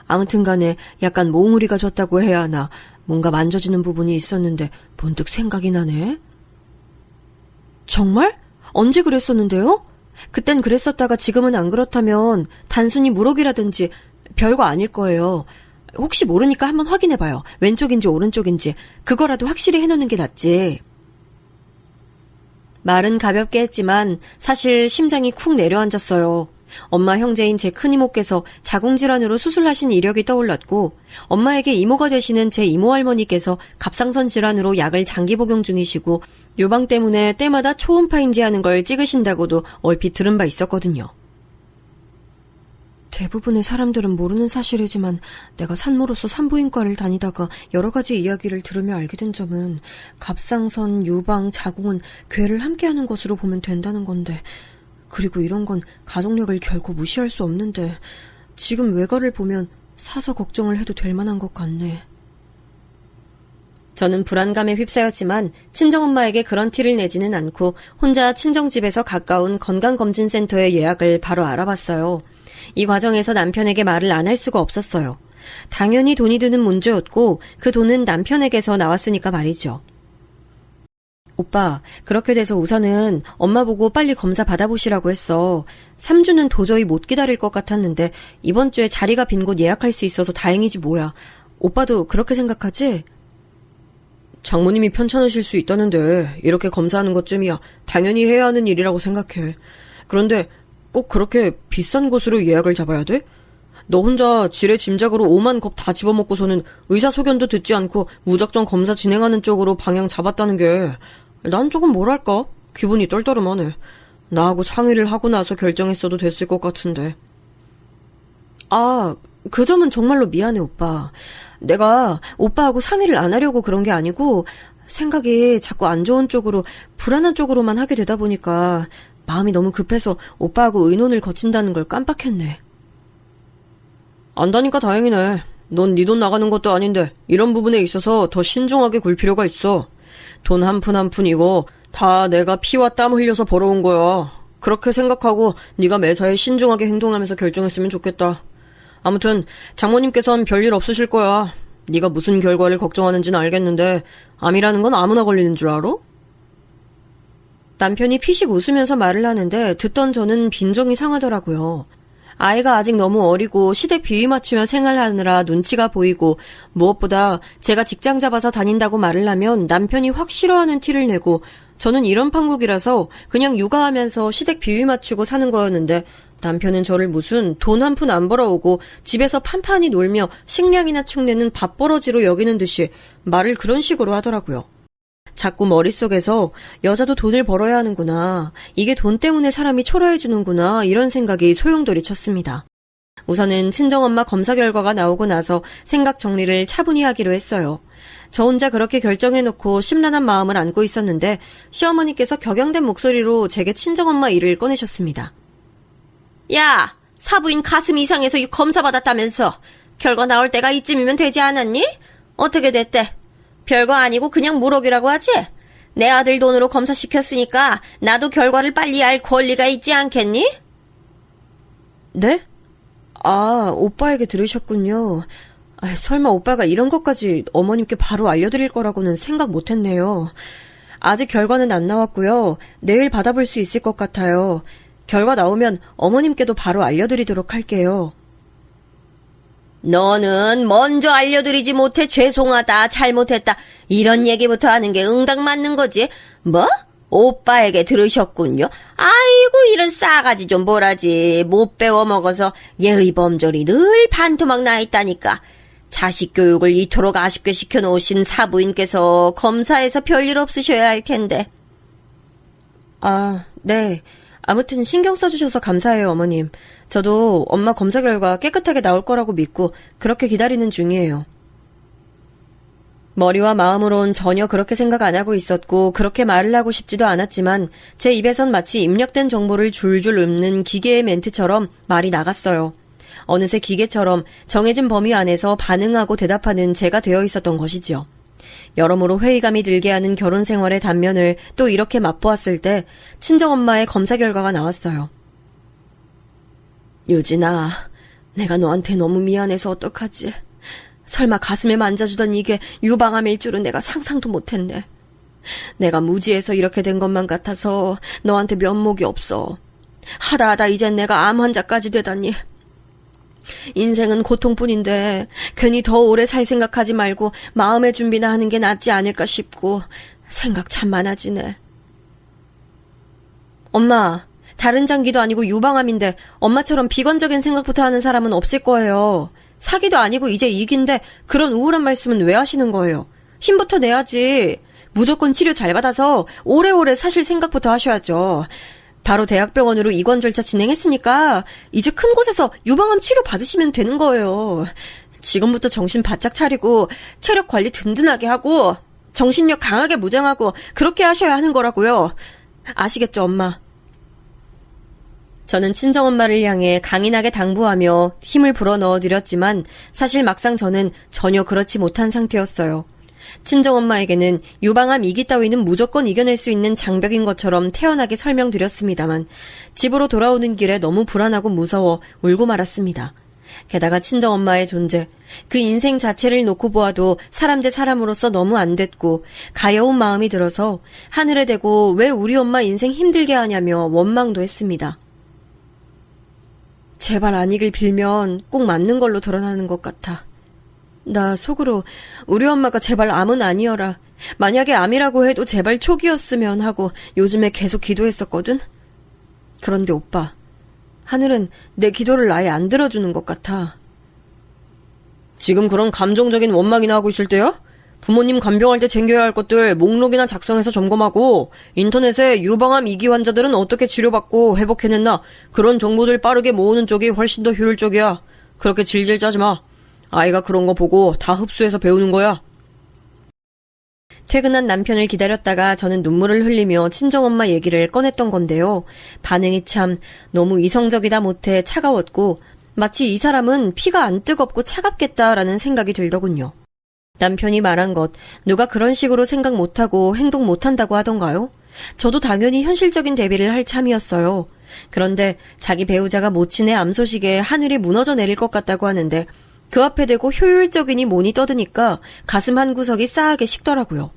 아무튼 간에 약간 몽우리가 졌다고 해야 하나 뭔가 만져지는 부분이 있었는데 번뜩 생각이 나네. 정말? 언제 그랬었는데요? 그땐 그랬었다가 지금은 안 그렇다면 단순히 무럭이라든지 별거 아닐 거예요. 혹시 모르니까 한번 확인해봐요. 왼쪽인지 오른쪽인지. 그거라도 확실히 해놓는 게 낫지. 말은 가볍게 했지만 사실 심장이 쿵 내려앉았어요. 엄마 형제인 제 큰이모께서 자궁질환으로 수술하신 이력이 떠올랐고 엄마에게 이모가 되시는 제 이모할머니께서 갑상선 질환으로 약을 장기 복용 중이시고 유방 때문에 때마다 초음파 인지하는 걸 찍으신다고도 얼핏 들은 바 있었거든요. 대부분의 사람들은 모르는 사실이지만 내가 산모로서 산부인과를 다니다가 여러 가지 이야기를 들으며 알게 된 점은 갑상선, 유방, 자궁은 괴를 함께하는 것으로 보면 된다는 건데, 그리고 이런 건 가족력을 결코 무시할 수 없는데 지금 외과를 보면 사서 걱정을 해도 될 만한 것 같네. 저는 불안감에 휩싸였지만 친정엄마에게 그런 티를 내지는 않고 혼자 친정집에서 가까운 건강검진센터에 예약을 바로 알아봤어요. 이 과정에서 남편에게 말을 안 할 수가 없었어요. 당연히 돈이 드는 문제였고 그 돈은 남편에게서 나왔으니까 말이죠. 오빠, 그렇게 돼서 우선은 엄마 보고 빨리 검사 받아보시라고 했어. 3주는 도저히 못 기다릴 것 같았는데 이번 주에 자리가 빈 곳 예약할 수 있어서 다행이지 뭐야. 오빠도 그렇게 생각하지? 장모님이 편찮으실 수 있다는데 이렇게 검사하는 것쯤이야 당연히 해야 하는 일이라고 생각해. 그런데 꼭 그렇게 비싼 곳으로 예약을 잡아야 돼? 너 혼자 지레 짐작으로 5만 겁 다 집어먹고서는 의사 소견도 듣지 않고 무작정 검사 진행하는 쪽으로 방향 잡았다는 게 난 조금 뭐랄까? 기분이 떨떠름하네. 나하고 상의를 하고 나서 결정했어도 됐을 것 같은데. 아, 그 점은 정말로 미안해, 오빠. 내가 오빠하고 상의를 안 하려고 그런 게 아니고 생각이 자꾸 안 좋은 쪽으로, 불안한 쪽으로만 하게 되다 보니까 마음이 너무 급해서 오빠하고 의논을 거친다는 걸 깜빡했네. 안다니까 다행이네. 넌 네 돈 나가는 것도 아닌데 이런 부분에 있어서 더 신중하게 굴 필요가 있어. 돈 한 푼 한 푼 이거 다 내가 피와 땀 흘려서 벌어온 거야. 그렇게 생각하고 네가 매사에 신중하게 행동하면서 결정했으면 좋겠다. 아무튼 장모님께선 별일 없으실 거야. 네가 무슨 결과를 걱정하는지는 알겠는데 암이라는 건 아무나 걸리는 줄 알아? 남편이 피식 웃으면서 말을 하는데 듣던 저는 빈정이 상하더라고요. 아이가 아직 너무 어리고 시대 비위 맞추며 생활하느라 눈치가 보이고 무엇보다 제가 직장 잡아서 다닌다고 말을 하면 남편이 확 싫어하는 티를 내고 저는 이런 판국이라서 그냥 육아하면서 시댁 비위 맞추고 사는 거였는데 남편은 저를 무슨 돈 한 푼 안 벌어오고 집에서 판판히 놀며 식량이나 축내는 밥벌어지로 여기는 듯이 말을 그런 식으로 하더라고요. 자꾸 머릿속에서 여자도 돈을 벌어야 하는구나. 이게 돈 때문에 사람이 초라해지는구나. 이런 생각이 소용돌이 쳤습니다. 우선은 친정엄마 검사 결과가 나오고 나서 생각 정리를 차분히 하기로 했어요. 저 혼자 그렇게 결정해놓고 심란한 마음을 안고 있었는데 시어머니께서 격양된 목소리로 제게 친정엄마 일을 꺼내셨습니다. 야, 사부인 가슴 이상해서 검사 받았다면서 결과 나올 때가 이쯤이면 되지 않았니? 어떻게 됐대? 별거 아니고 그냥 무럭이라고 하지? 내 아들 돈으로 검사시켰으니까 나도 결과를 빨리 알 권리가 있지 않겠니? 네? 아, 오빠에게 들으셨군요. 설마 오빠가 이런 것까지 어머님께 바로 알려드릴 거라고는 생각 못했네요. 아직 결과는 안 나왔고요. 내일 받아볼 수 있을 것 같아요. 결과 나오면 어머님께도 바로 알려드리도록 할게요. 너는 먼저 알려드리지 못해 죄송하다, 잘못했다 이런 얘기부터 하는 게 응당 맞는 거지. 뭐? 오빠에게 들으셨군요. 아이고 이런 싸가지 좀 보라지. 못 배워먹어서 예의 범절이 늘 반토막 나 있다니까. 자식 교육을 이토록 아쉽게 시켜놓으신 사부인께서 검사에서 별일 없으셔야 할 텐데. 아, 네. 아무튼 신경 써주셔서 감사해요, 어머님. 저도 엄마 검사 결과 깨끗하게 나올 거라고 믿고 그렇게 기다리는 중이에요. 머리와 마음으론 전혀 그렇게 생각 안 하고 있었고 그렇게 말을 하고 싶지도 않았지만 제 입에선 마치 입력된 정보를 줄줄 읊는 기계의 멘트처럼 말이 나갔어요. 어느새 기계처럼 정해진 범위 안에서 반응하고 대답하는 제가 되어 있었던 것이지요. 여러모로 회의감이 들게 하는 결혼 생활의 단면을 또 이렇게 맛보았을 때 친정엄마의 검사 결과가 나왔어요. 유진아, 내가 너한테 너무 미안해서 어떡하지? 설마 가슴에 만져주던 이게 유방암일 줄은 내가 상상도 못했네. 내가 무지해서 이렇게 된 것만 같아서 너한테 면목이 없어. 하다 이젠 내가 암 환자까지 되다니. 인생은 고통뿐인데 괜히 더 오래 살 생각하지 말고 마음의 준비나 하는 게 낫지 않을까 싶고 생각 참 많아지네. 엄마, 다른 장기도 아니고 유방암인데 엄마처럼 비관적인 생각부터 하는 사람은 없을 거예요. 사기도 아니고 이제 이긴데 그런 우울한 말씀은 왜 하시는 거예요? 힘부터 내야지. 무조건 치료 잘 받아서 오래오래 사실 생각부터 하셔야죠. 바로 대학병원으로 입원 절차 진행했으니까 이제 큰 곳에서 유방암 치료 받으시면 되는 거예요. 지금부터 정신 바짝 차리고 체력 관리 든든하게 하고 정신력 강하게 무장하고 그렇게 하셔야 하는 거라고요. 아시겠죠, 엄마? 저는 친정엄마를 향해 강인하게 당부하며 힘을 불어넣어 드렸지만 사실 막상 저는 전혀 그렇지 못한 상태였어요. 친정엄마에게는 유방암 이기 따위는 무조건 이겨낼 수 있는 장벽인 것처럼 태연하게 설명드렸습니다만 집으로 돌아오는 길에 너무 불안하고 무서워 울고 말았습니다. 게다가 친정엄마의 존재, 그 인생 자체를 놓고 보아도 사람 대 사람으로서 너무 안 됐고 가여운 마음이 들어서 하늘에 대고 왜 우리 엄마 인생 힘들게 하냐며 원망도 했습니다. 제발 아니길 빌면 꼭 맞는 걸로 드러나는 것 같아. 나 속으로 우리 엄마가 제발 암은 아니어라. 만약에 암이라고 해도 제발 초기였으면 하고 요즘에 계속 기도했었거든. 그런데 오빠, 하늘은 내 기도를 아예 안 들어주는 것 같아. 지금 그런 감정적인 원망이나 하고 있을 때야? 부모님 간병할 때 챙겨야 할 것들 목록이나 작성해서 점검하고 인터넷에 유방암 2기 환자들은 어떻게 치료받고 회복해냈나 그런 정보들 빠르게 모으는 쪽이 훨씬 더 효율적이야. 그렇게 질질 짜지 마. 아이가 그런 거 보고 다 흡수해서 배우는 거야. 퇴근한 남편을 기다렸다가 저는 눈물을 흘리며 친정엄마 얘기를 꺼냈던 건데요. 반응이 참 너무 이성적이다 못해 차가웠고 마치 이 사람은 피가 안 뜨겁고 차갑겠다라는 생각이 들더군요. 남편이 말한 것, 누가 그런 식으로 생각 못하고 행동 못한다고 하던가요? 저도 당연히 현실적인 대비를 할 참이었어요. 그런데 자기 배우자가 모친의 암 소식에 하늘이 무너져 내릴 것 같다고 하는데 그 앞에 대고 효율적이니 뭐니 떠드니까 가슴 한 구석이 싸하게 식더라고요.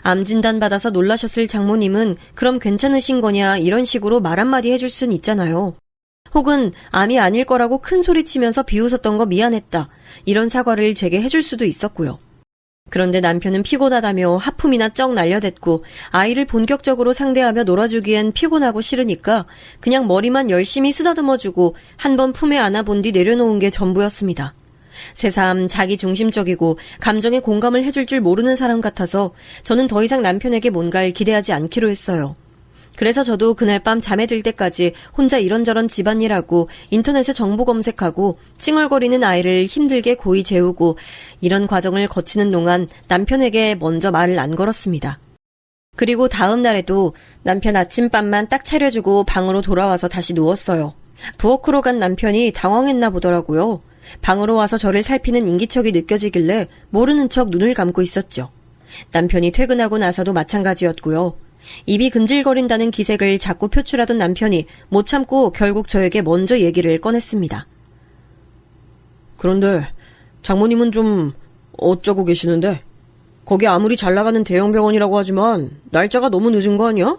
암 진단 받아서 놀라셨을 장모님은 그럼 괜찮으신 거냐 이런 식으로 말 한마디 해줄 순 있잖아요. 혹은 암이 아닐 거라고 큰 소리치면서 비웃었던 거 미안했다. 이런 사과를 제게 해줄 수도 있었고요. 그런데 남편은 피곤하다며 하품이나 쩍 날려댔고 아이를 본격적으로 상대하며 놀아주기엔 피곤하고 싫으니까 그냥 머리만 열심히 쓰다듬어주고 한 번 품에 안아본 뒤 내려놓은 게 전부였습니다. 새삼 자기 중심적이고 감정에 공감을 해줄 줄 모르는 사람 같아서 저는 더 이상 남편에게 뭔가를 기대하지 않기로 했어요. 그래서 저도 그날 밤 잠에 들 때까지 혼자 이런저런 집안일하고 인터넷에 정보 검색하고 찡얼거리는 아이를 힘들게 고이 재우고 이런 과정을 거치는 동안 남편에게 먼저 말을 안 걸었습니다. 그리고 다음 날에도 남편 아침밥만 딱 차려주고 방으로 돌아와서 다시 누웠어요. 부엌으로 간 남편이 당황했나 보더라고요. 방으로 와서 저를 살피는 인기척이 느껴지길래 모르는 척 눈을 감고 있었죠. 남편이 퇴근하고 나서도 마찬가지였고요. 입이 근질거린다는 기색을 자꾸 표출하던 남편이 못 참고 결국 저에게 먼저 얘기를 꺼냈습니다. 그런데 장모님은 좀 어쩌고 계시는데? 거기 아무리 잘 나가는 대형 병원이라고 하지만 날짜가 너무 늦은 거 아니야?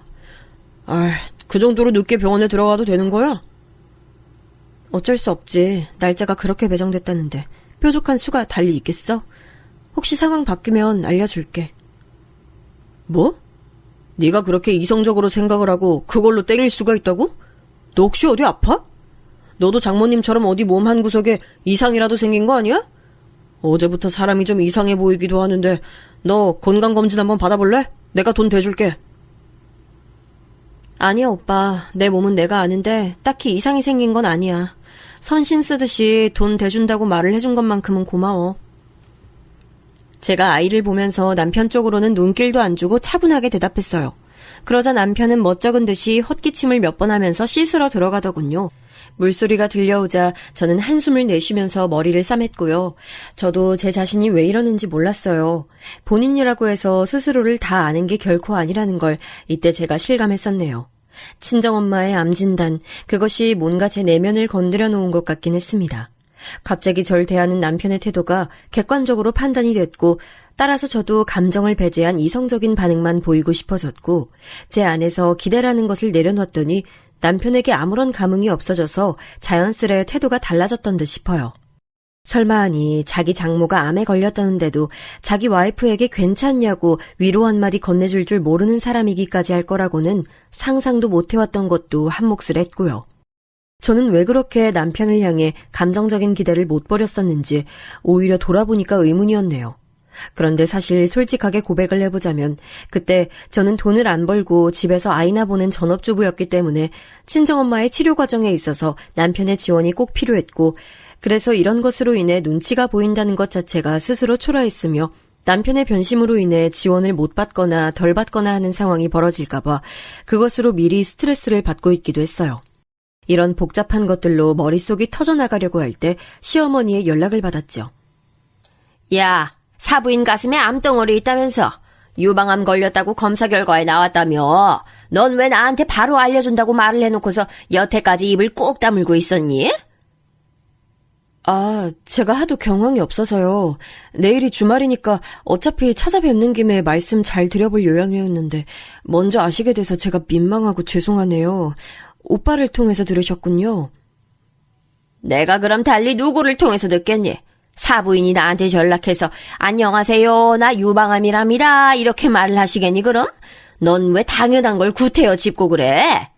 그 정도로 늦게 병원에 들어가도 되는 거야? 어쩔 수 없지. 날짜가 그렇게 배정됐다는데 뾰족한 수가 달리 있겠어? 혹시 상황 바뀌면 알려줄게. 뭐? 네가 그렇게 이성적으로 생각을 하고 그걸로 땡일 수가 있다고? 너 혹시 어디 아파? 너도 장모님처럼 어디 몸 한 구석에 이상이라도 생긴 거 아니야? 어제부터 사람이 좀 이상해 보이기도 하는데 너 건강검진 한번 받아볼래? 내가 돈 대줄게. 아니야 오빠. 내 몸은 내가 아는데 딱히 이상이 생긴 건 아니야. 선신 쓰듯이 돈 대준다고 말을 해준 것만큼은 고마워. 제가 아이를 보면서 남편 쪽으로는 눈길도 안 주고 차분하게 대답했어요. 그러자 남편은 멋쩍은 듯이 헛기침을 몇 번 하면서 씻으러 들어가더군요. 물소리가 들려오자 저는 한숨을 내쉬면서 머리를 싸맸고요. 저도 제 자신이 왜 이러는지 몰랐어요. 본인이라고 해서 스스로를 다 아는 게 결코 아니라는 걸 이때 제가 실감했었네요. 친정엄마의 암 진단, 그것이 뭔가 제 내면을 건드려 놓은 것 같긴 했습니다. 갑자기 절 대하는 남편의 태도가 객관적으로 판단이 됐고 따라서 저도 감정을 배제한 이성적인 반응만 보이고 싶어졌고 제 안에서 기대라는 것을 내려놨더니 남편에게 아무런 감흥이 없어져서 자연스레 태도가 달라졌던 듯 싶어요. 설마 하니 자기 장모가 암에 걸렸다는데도 자기 와이프에게 괜찮냐고 위로 한마디 건네줄 줄 모르는 사람이기까지 할 거라고는 상상도 못해왔던 것도 한몫을 했고요. 저는 왜 그렇게 남편을 향해 감정적인 기대를 못 버렸었는지 오히려 돌아보니까 의문이었네요. 그런데 사실 솔직하게 고백을 해보자면 그때 저는 돈을 안 벌고 집에서 아이나 보는 전업주부였기 때문에 친정엄마의 치료 과정에 있어서 남편의 지원이 꼭 필요했고, 그래서 이런 것으로 인해 눈치가 보인다는 것 자체가 스스로 초라했으며 남편의 변심으로 인해 지원을 못 받거나 덜 받거나 하는 상황이 벌어질까봐 그것으로 미리 스트레스를 받고 있기도 했어요. 이런 복잡한 것들로 머릿속이 터져나가려고 할 때 시어머니의 연락을 받았죠. 야, 사부인 가슴에 암덩어리 있다면서 유방암 걸렸다고 검사 결과에 나왔다며. 넌 왜 나한테 바로 알려준다고 말을 해놓고서 여태까지 입을 꾹 다물고 있었니? 아, 제가 하도 경황이 없어서요. 내일이 주말이니까 어차피 찾아뵙는 김에 말씀 잘 드려볼 요량이었는데 먼저 아시게 돼서 제가 민망하고 죄송하네요. 오빠를 통해서 들으셨군요. 내가 그럼 달리 누구를 통해서 듣겠니? 사부인이 나한테 전락해서 안녕하세요, 나 유방암이랍니다 이렇게 말을 하시겠니 그럼? 넌 왜 당연한 걸 구태여 짚고 그래?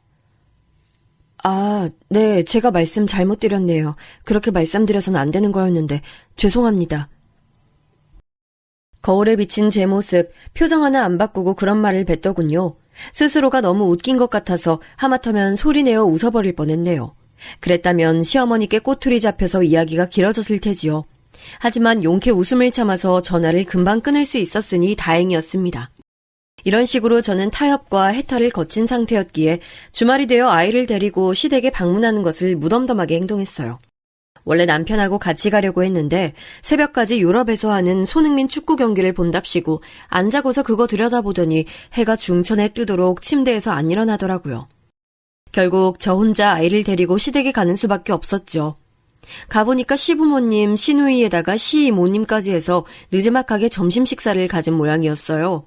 아, 네, 제가 말씀 잘못 드렸네요. 그렇게 말씀드려서는 안 되는 거였는데 죄송합니다. 거울에 비친 제 모습, 표정 하나 안 바꾸고 그런 말을 뱉더군요. 스스로가 너무 웃긴 것 같아서 하마터면 소리내어 웃어버릴 뻔했네요. 그랬다면 시어머니께 꼬투리 잡혀서 이야기가 길어졌을 테지요. 하지만 용케 웃음을 참아서 전화를 금방 끊을 수 있었으니 다행이었습니다. 이런 식으로 저는 타협과 해탈을 거친 상태였기에 주말이 되어 아이를 데리고 시댁에 방문하는 것을 무덤덤하게 행동했어요. 원래 남편하고 같이 가려고 했는데 새벽까지 유럽에서 하는 손흥민 축구 경기를 본답시고 안 자고서 그거 들여다보더니 해가 중천에 뜨도록 침대에서 안 일어나더라고요. 결국 저 혼자 아이를 데리고 시댁에 가는 수밖에 없었죠. 가보니까 시부모님, 시누이에다가 시이모님까지 해서 느지막하게 점심 식사를 가진 모양이었어요.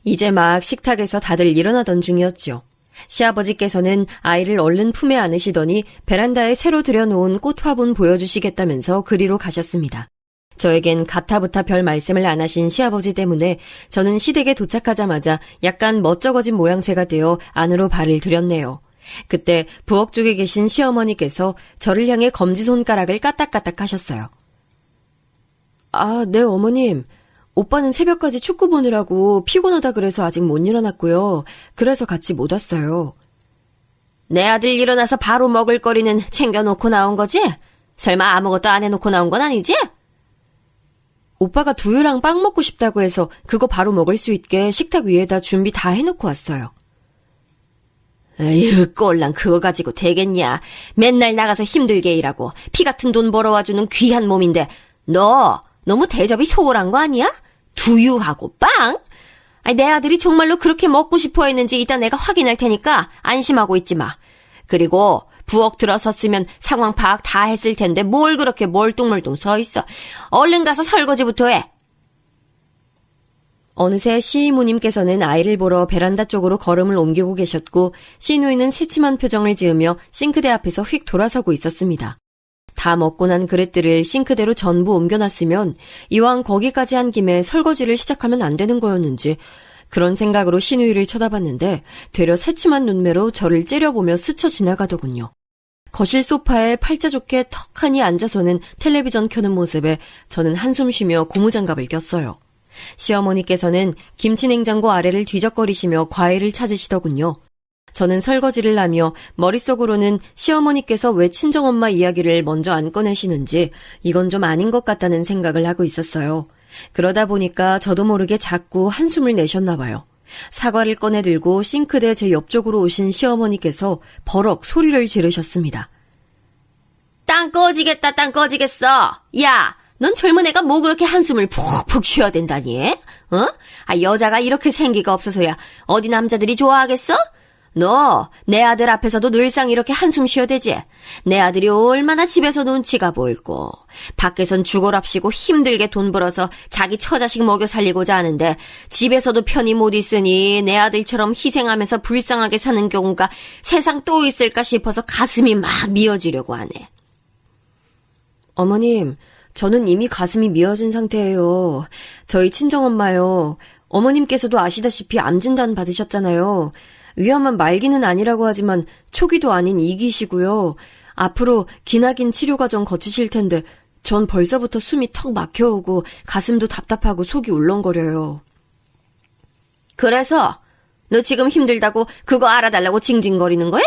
이제 막 식탁에서 다들 일어나던 중이었죠. 시아버지께서는 아이를 얼른 품에 안으시더니 베란다에 새로 들여놓은 꽃 화분 보여주시겠다면서 그리로 가셨습니다. 저에겐 가타부타 별 말씀을 안 하신 시아버지 때문에 저는 시댁에 도착하자마자 약간 멋쩍어진 모양새가 되어 안으로 발을 들였네요. 그때 부엌 쪽에 계신 시어머니께서 저를 향해 검지손가락을 까딱까딱 하셨어요. 아, 네 어머님. 오빠는 새벽까지 축구 보느라고 피곤하다 그래서 아직 못 일어났고요. 그래서 같이 못 왔어요. 내 아들 일어나서 바로 먹을 거리는 챙겨놓고 나온 거지? 설마 아무것도 안 해놓고 나온 건 아니지? 오빠가 두유랑 빵 먹고 싶다고 해서 그거 바로 먹을 수 있게 식탁 위에다 준비 다 해놓고 왔어요. 에휴, 꼴랑 그거 가지고 되겠냐. 맨날 나가서 힘들게 일하고 피 같은 돈 벌어와주는 귀한 몸인데 너 너무 대접이 소홀한 거 아니야? 두유하고 빵? 아니, 내 아들이 정말로 그렇게 먹고 싶어 했는지 이따 내가 확인할 테니까 안심하고 있지 마. 그리고 부엌 들어섰으면 상황 파악 다 했을 텐데 뭘 그렇게 멀뚱멀뚱 서 있어. 얼른 가서 설거지부터 해. 어느새 시이모님께서는 아이를 보러 베란다 쪽으로 걸음을 옮기고 계셨고 시누이는 새침한 표정을 지으며 싱크대 앞에서 휙 돌아서고 있었습니다. 다 먹고 난 그릇들을 싱크대로 전부 옮겨놨으면 이왕 거기까지 한 김에 설거지를 시작하면 안 되는 거였는지 그런 생각으로 시누이를 쳐다봤는데 되려 새침한 눈매로 저를 째려보며 스쳐 지나가더군요. 거실 소파에 팔자 좋게 턱하니 앉아서는 텔레비전 켜는 모습에 저는 한숨 쉬며 고무장갑을 꼈어요. 시어머니께서는 김치냉장고 아래를 뒤적거리시며 과일을 찾으시더군요. 저는 설거지를 하며 머릿속으로는 시어머니께서 왜 친정엄마 이야기를 먼저 안 꺼내시는지 이건 좀 아닌 것 같다는 생각을 하고 있었어요. 그러다 보니까 저도 모르게 자꾸 한숨을 내셨나 봐요. 사과를 꺼내 들고 싱크대 제 옆쪽으로 오신 시어머니께서 버럭 소리를 지르셨습니다. 땅 꺼지겠다, 땅 꺼지겠어. 야, 넌 젊은 애가 뭐 그렇게 한숨을 푹푹 쉬어야 된다니? 어? 아, 여자가 이렇게 생기가 없어서야 어디 남자들이 좋아하겠어? 너 내 아들 앞에서도 늘상 이렇게 한숨 쉬어대지? 내 아들이 얼마나 집에서 눈치가 보일고 밖에선 죽어랍시고 힘들게 돈 벌어서 자기 처자식 먹여 살리고자 하는데 집에서도 편히 못 있으니 내 아들처럼 희생하면서 불쌍하게 사는 경우가 세상 또 있을까 싶어서 가슴이 막 미어지려고 하네. 어머님, 저는 이미 가슴이 미어진 상태예요. 저희 친정엄마요. 어머님께서도 아시다시피 암 진단 받으셨잖아요. 위험한 말기는 아니라고 하지만 초기도 아닌 2기시고요. 앞으로 기나긴 치료 과정 거치실 텐데 전 벌써부터 숨이 턱 막혀오고 가슴도 답답하고 속이 울렁거려요. 그래서 너 지금 힘들다고 그거 알아달라고 징징거리는 거야?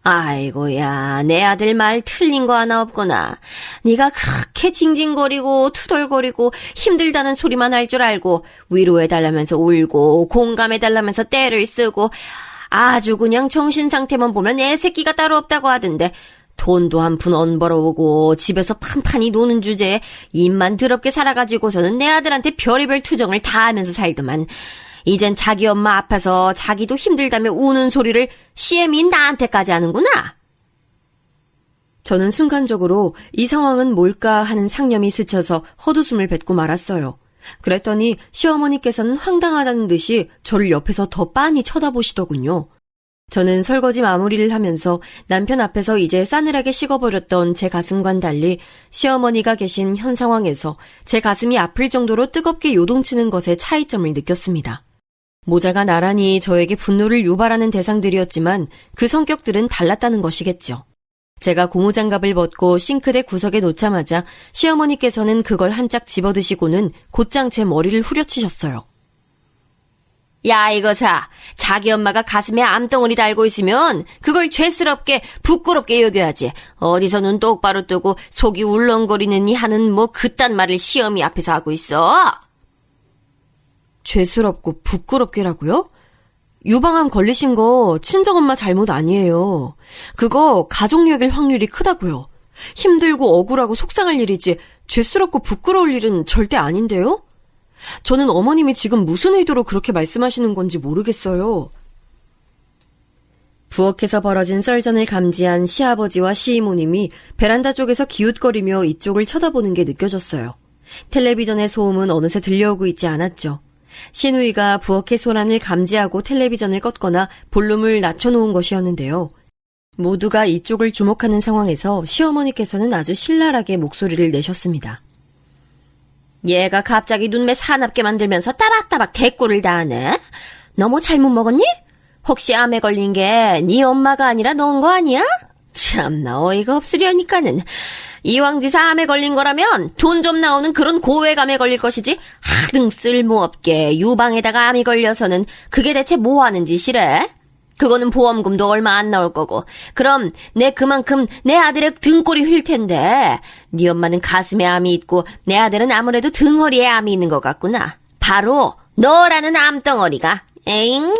아이고야, 내 아들 말 틀린 거 하나 없구나. 네가 그렇게 징징거리고 투덜거리고 힘들다는 소리만 할 줄 알고 위로해달라면서 울고 공감해달라면서 떼를 쓰고 아주 그냥 정신상태만 보면 애 새끼가 따로 없다고 하던데 돈도 한 푼 안 벌어오고 집에서 판판히 노는 주제에 입만 더럽게 살아가지고서는 내 아들한테 별의별 투정을 다 하면서 살더만. 이젠 자기 엄마 아파서 자기도 힘들다며 우는 소리를 CM이 나한테까지 하는구나. 저는 순간적으로 이 상황은 뭘까 하는 상념이 스쳐서 헛웃음을 뱉고 말았어요. 그랬더니 시어머니께서는 황당하다는 듯이 저를 옆에서 더 빤히 쳐다보시더군요. 저는 설거지 마무리를 하면서 남편 앞에서 이제 싸늘하게 식어버렸던 제 가슴과는 달리 시어머니가 계신 현 상황에서 제 가슴이 아플 정도로 뜨겁게 요동치는 것에 차이점을 느꼈습니다. 모자가 나란히 저에게 분노를 유발하는 대상들이었지만 그 성격들은 달랐다는 것이겠죠. 제가 고무장갑을 벗고 싱크대 구석에 놓자마자 시어머니께서는 그걸 한 짝 집어드시고는 곧장 제 머리를 후려치셨어요. 야, 이거사, 자기 엄마가 가슴에 암덩어리 달고 있으면 그걸 죄스럽게 부끄럽게 여겨야지. 어디서 눈 똑바로 뜨고 속이 울렁거리느니 하는 뭐 그딴 말을 시어머니 앞에서 하고 있어. 죄스럽고 부끄럽게라고요? 유방암 걸리신 거 친정엄마 잘못 아니에요. 그거 가족 얘기일 확률이 크다고요. 힘들고 억울하고 속상할 일이지 죄스럽고 부끄러울 일은 절대 아닌데요? 저는 어머님이 지금 무슨 의도로 그렇게 말씀하시는 건지 모르겠어요. 부엌에서 벌어진 썰전을 감지한 시아버지와 시이모님이 베란다 쪽에서 기웃거리며 이쪽을 쳐다보는 게 느껴졌어요. 텔레비전의 소음은 어느새 들려오고 있지 않았죠. 시누이가 부엌의 소란을 감지하고 텔레비전을 껐거나 볼륨을 낮춰놓은 것이었는데요. 모두가 이쪽을 주목하는 상황에서 시어머니께서는 아주 신랄하게 목소리를 내셨습니다. 얘가 갑자기 눈매 사납게 만들면서 따박따박 대꾸를 다 하네? 너 뭐 잘못 먹었니? 혹시 암에 걸린 게 네 엄마가 아니라 넌 거 아니야? 참나 어이가 없으려니까는. 이왕지사 암에 걸린 거라면 돈 좀 나오는 그런 고액암에 걸릴 것이지 하등 쓸모없게 유방에다가 암이 걸려서는 그게 대체 뭐 하는 짓이래? 그거는 보험금도 얼마 안 나올 거고 그럼 내 그만큼 내 아들의 등골이 휠 텐데 네 엄마는 가슴에 암이 있고 내 아들은 아무래도 등허리에 암이 있는 것 같구나. 바로 너라는 암덩어리가. 에잉.